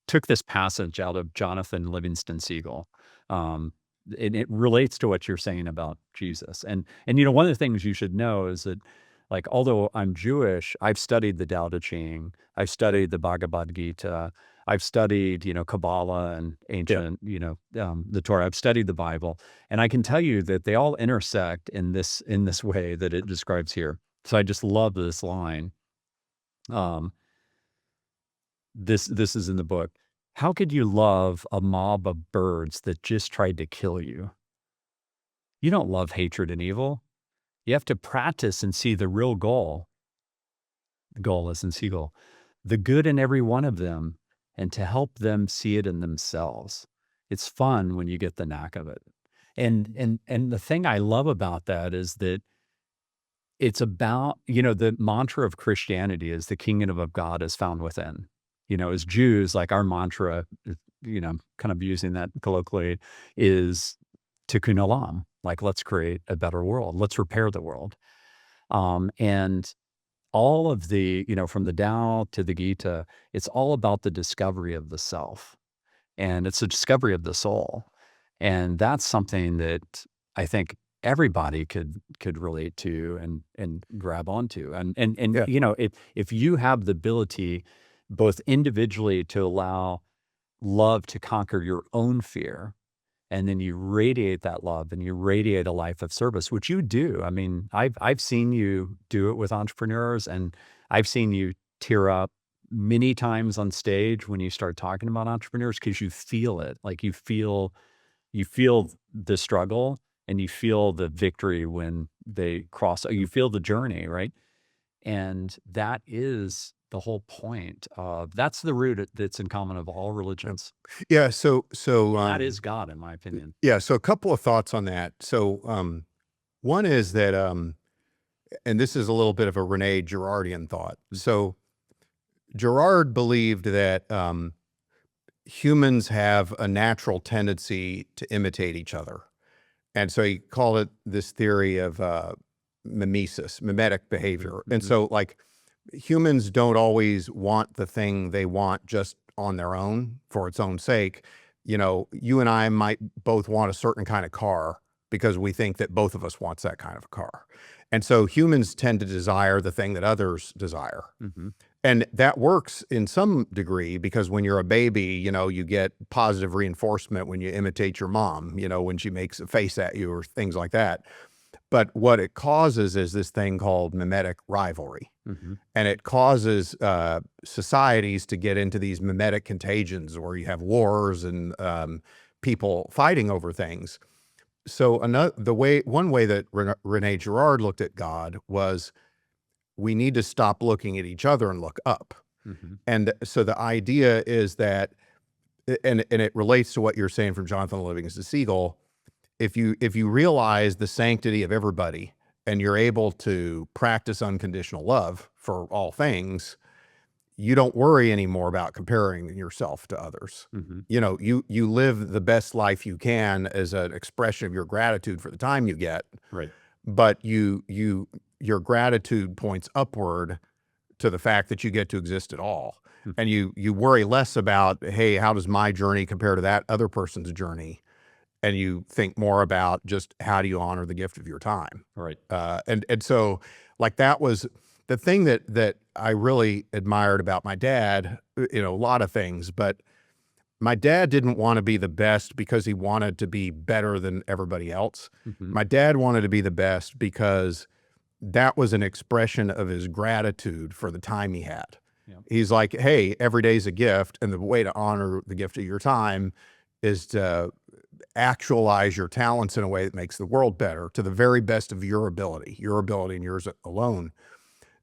took this passage out of Jonathan Livingston Seagull. And it relates to what you're saying about Jesus. And one of the things you should know is that, like, although I'm Jewish, I've studied the Tao Te Ching, I've studied the Bhagavad Gita, I've studied, Kabbalah and ancient, the Torah. I've studied the Bible, and I can tell you that they all intersect in this way that it describes here. So I just love this line. This is in the book. How could you love a mob of birds that just tried to kill you? You don't love hatred and evil. You have to practice and see the real goal. The goal is in Seagull. The good in every one of them, and to help them see it in themselves. It's fun when you get the knack of it. And the thing I love about that is that it's about, the mantra of Christianity is the kingdom of God is found within. As Jews, like, our mantra, kind of using that colloquially, is tikkun olam, like, let's create a better world. Let's repair the world. And all of the, from the Tao to the Gita, it's all about the discovery of the self, and it's a discovery of the soul. And that's something that I think everybody could relate to and grab onto. And Yeah. if you have the ability both individually to allow love to conquer your own fear, and then you radiate that love and you radiate a life of service, which you do. I mean, I've seen you do it with entrepreneurs, and I've seen you tear up many times on stage when you start talking about entrepreneurs, because you feel it. Like you feel the struggle and you feel the victory when they cross, you feel the journey, right? And that is the whole point of, that's the root that's in common of all religions. Yeah. So That is God, in my opinion. yeah. So a couple of thoughts on that. So one is that and this is a little bit of a Rene Girardian thought. So Girard believed that humans have a natural tendency to imitate each other. And so he called it this theory of mimesis, mimetic behavior. And so like humans don't always want the thing they want just on their own for its own sake. You and I might both want a certain kind of car because we think that both of us wants that kind of a car. And so humans tend to desire the thing that others desire. And that works in some degree, because when you're a baby, you get positive reinforcement when you imitate your mom, when she makes a face at you or things like that. But what it causes is this thing called mimetic rivalry. And it causes societies to get into these mimetic contagions where you have wars and people fighting over things. So one way that Rene Girard looked at God was, we need to stop looking at each other and look up. And so the idea is that, and it relates to what you're saying from Jonathan Livingston Seagull, if you realize the sanctity of everybody and you're able to practice unconditional love for all things, you don't worry anymore about comparing yourself to others. You live the best life you can as an expression of your gratitude for the time you get. Right. But your gratitude points upward to the fact that you get to exist at all. And you worry less about, hey, how does my journey compare to that other person's journey? And you think more about just, how do you honor the gift of your time? Right. And so like, that was the thing that I really admired about my dad, a lot of things, but my dad didn't want to be the best because he wanted to be better than everybody else. My dad wanted to be the best because that was an expression of his gratitude for the time he had. He's like, hey, every day's a gift. And the way to honor the gift of your time is to actualize your talents in a way that makes the world better to the very best of your ability and yours alone.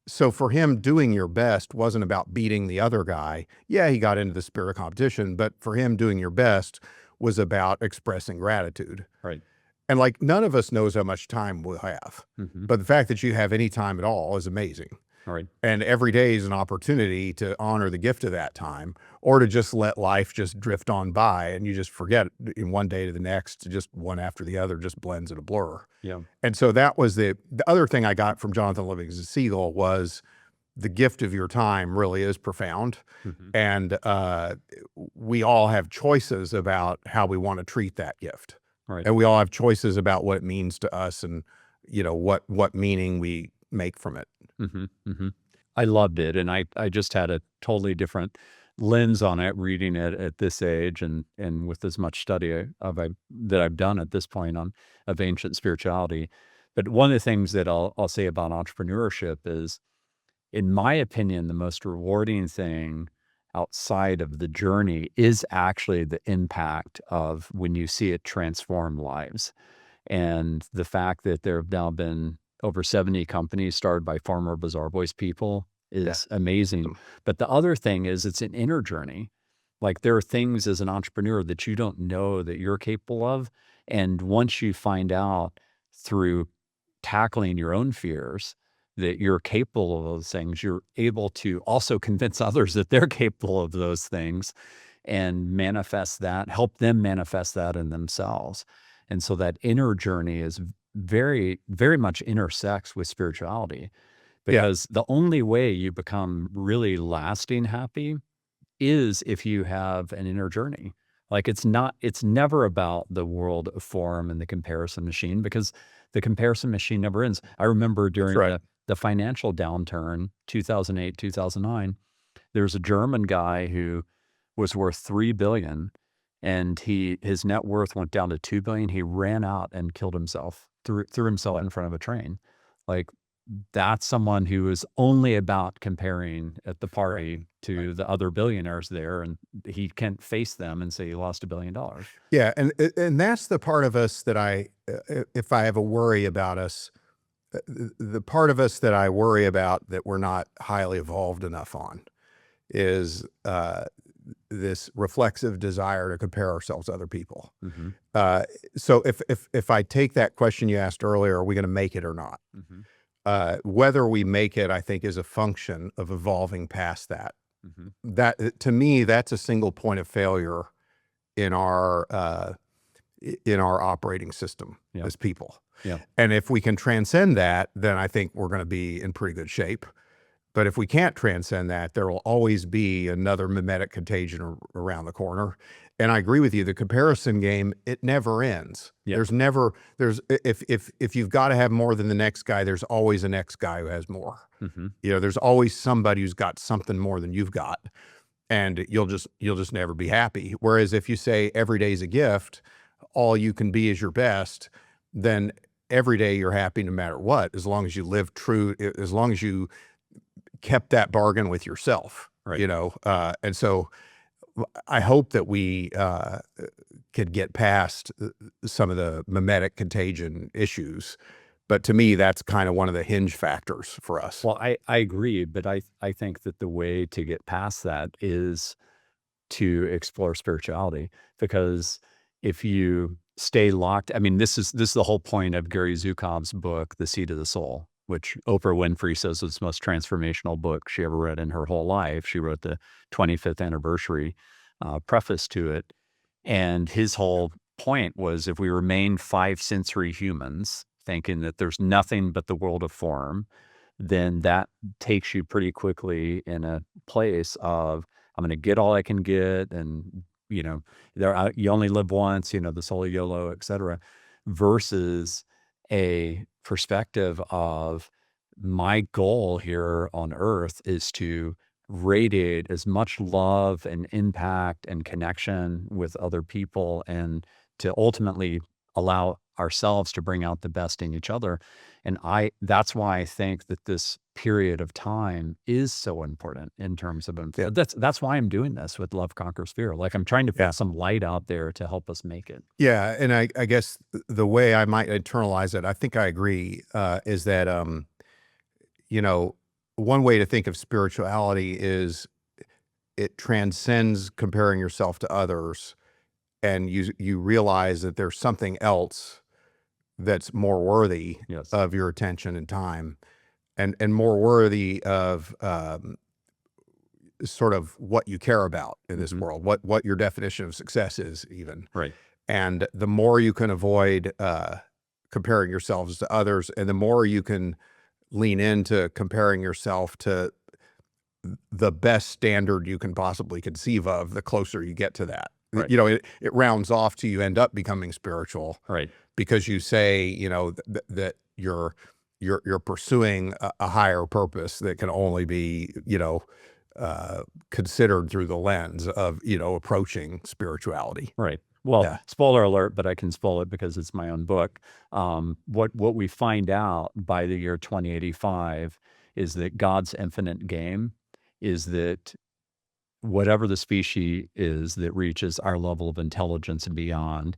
So for him, doing your best wasn't about beating the other guy. Yeah, he got into the spirit of competition, but for him, doing your best was about expressing gratitude. Right. And like, none of us knows how much time we'll have, but the fact that you have any time at all is amazing. Right. And every day is an opportunity to honor the gift of that time, or to just let life just drift on by and you just forget in one day to the next, just one after the other just blends in a blur. Yeah. And so that was the other thing I got from Jonathan Livingston Seagull was, the gift of your time really is profound. And we all have choices about how we want to treat that gift. Right. And we all have choices about what it means to us and, what meaning we make from it. I loved it. And I just had a totally different lens on it, reading it at this age and with as much study that I've done at this point of ancient spirituality. But one of the things that I'll say about entrepreneurship is, in my opinion, the most rewarding thing outside of the journey is actually the impact of when you see it transform lives. And the fact that there have now been over 70 companies started by former Bazaarvoice people is amazing. But the other thing is, it's an inner journey. Like, there are things as an entrepreneur that you don't know that you're capable of. And once you find out through tackling your own fears that you're capable of those things, you're able to also convince others that they're capable of those things and manifest that, help them manifest that in themselves. And so that inner journey is very, very much intersects with spirituality, because the only way you become really lasting happy is if you have an inner journey. Like it's never about the world of form and the comparison machine, because the comparison machine never ends. I remember during the financial downturn, 2008, 2009, there was a German guy who was worth 3 billion, and his net worth went down to 2 billion. He ran out and killed himself, threw himself in front of a train. Like, that's someone who is only about comparing at the party to the other billionaires there, and he can't face them and say he lost $1 billion. Yeah, and that's the part of us that if I have a worry about us, the part of us that I worry about that we're not highly evolved enough on is this reflexive desire to compare ourselves to other people. So if I take that question you asked earlier, are we going to make it or not? Whether we make it, I think, is a function of evolving past that. That, to me, that's a single point of failure in our operating system as people. And if we can transcend that, then I think we're going to be in pretty good shape. But if we can't transcend that, there will always be another mimetic contagion around the corner. And I agree with you, the comparison game, it never ends. If you've got to have more than the next guy, there's always a next guy who has more. There's always somebody who's got something more than you've got, and you'll just never be happy. Whereas if you say every day's a gift, all you can be is your best, then every day you're happy no matter what, as long as you live true, as long as you kept that bargain with yourself, and so I hope that we could get past some of the mimetic contagion issues. But to me, that's kind of one of the hinge factors for us. Well, I agree, but I think that the way to get past that is to explore spirituality, because if you stay locked, I mean, this is the whole point of Gary Zukav's book, The Seed of the Soul, which Oprah Winfrey says is the most transformational book she ever read in her whole life. She wrote the 25th anniversary preface to it. And his whole point was, if we remain 5 sensory humans, thinking that there's nothing but the world of form, then that takes you pretty quickly in a place of, I'm going to get all I can get, and you only live once, the solo YOLO, et cetera, versus a perspective of, my goal here on earth is to radiate as much love and impact and connection with other people, and to ultimately allow ourselves to bring out the best in each other. And that's why I think that this period of time is so important in terms of, that's why I'm doing this with Love Conquers Fear. Like, I'm trying to put some light out there to help us make it. Yeah. And I guess the way I might internalize it, I think I agree, is that, one way to think of spirituality is it transcends comparing yourself to others, and you realize that there's something else that's more worthy of your attention and time, and more worthy of sort of what you care about in this world, what your definition of success is even. And the more you can avoid comparing yourselves to others, and the more you can lean into comparing yourself to the best standard you can possibly conceive of, the closer you get to that. It rounds off to, you end up becoming spiritual, because you say, that you're pursuing a higher purpose that can only be, considered through the lens of, approaching spirituality. Well, spoiler alert, but I can spoil it because it's my own book. What we find out by the year 2085 is that God's infinite game is that whatever the species is that reaches our level of intelligence and beyond,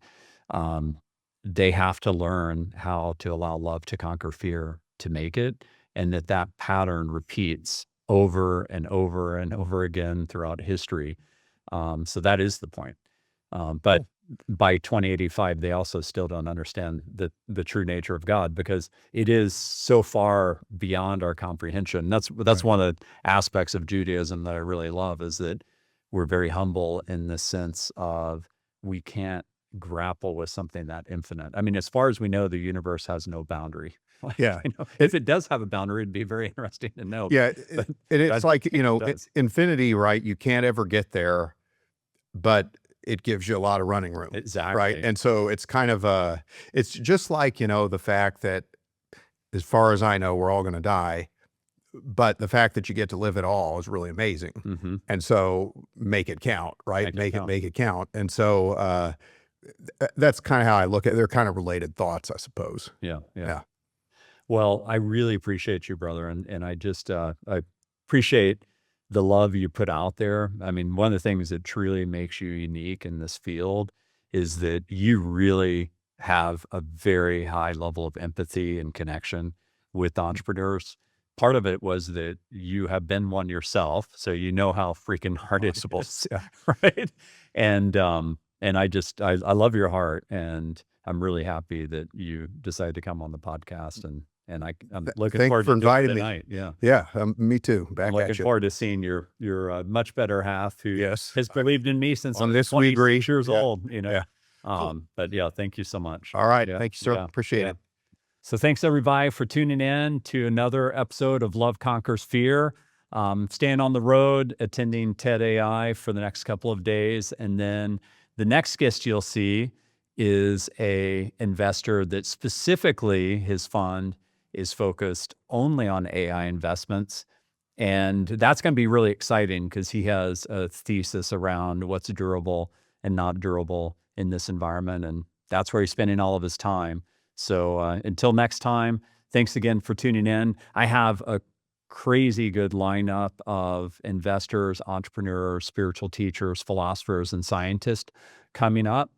they have to learn how to allow love to conquer fear to make it, and that pattern repeats over and over and over again throughout history. So that is the point. But by 2085, they also still don't understand the true nature of God, because it is so far beyond our comprehension. That's one of the aspects of Judaism that I really love, is that we're very humble in the sense of, we can't grapple with something that infinite. I mean, as far as we know, the universe has no boundary. Yeah. If it does have a boundary, it'd be very interesting to know. Yeah. But It's like, does. infinity, right? You can't ever get there, but it gives you a lot of running room. Exactly. Right. And so it's kind of it's just like, the fact that as far as I know, we're all going to die, but the fact that you get to live it all is really amazing. Mm-hmm. And so make it count, right? Make it count. And so that's kind of how I look at it. They're kind of related thoughts, I suppose. Yeah. Yeah. Well, I really appreciate you, brother. And I just, I appreciate the love you put out there. I mean, one of the things that truly makes you unique in this field is that you really have a very high level of empathy and connection with entrepreneurs. Part of it was that you have been one yourself, so you know how freaking hard it is, right? And I love your heart, and I'm really happy that you decided to come on the podcast, and I'm looking Thank you forward for to doing it inviting me. tonight. Yeah. Yeah. Me too. Back I'm looking at you. forward to seeing your much better half who Yes. has believed in me since On I'm this we 26 agree. years Yeah. old, Yeah. But yeah, thank you so much. All right. Yeah. Thank you, sir. Yeah. Appreciate Yeah. it. So thanks everybody for tuning in to another episode of Love Conquers Fear. Staying on the road, attending TED AI for the next couple of days. And then the next guest you'll see is a investor that specifically his fund is focused only on AI investments. And that's going to be really exciting because he has a thesis around what's durable and not durable in this environment. And that's where he's spending all of his time. So until next time, thanks again for tuning in. I have a crazy good lineup of investors, entrepreneurs, spiritual teachers, philosophers, and scientists coming up,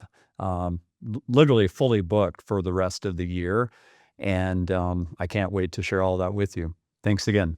literally fully booked for the rest of the year. And I can't wait to share all that with you. Thanks again.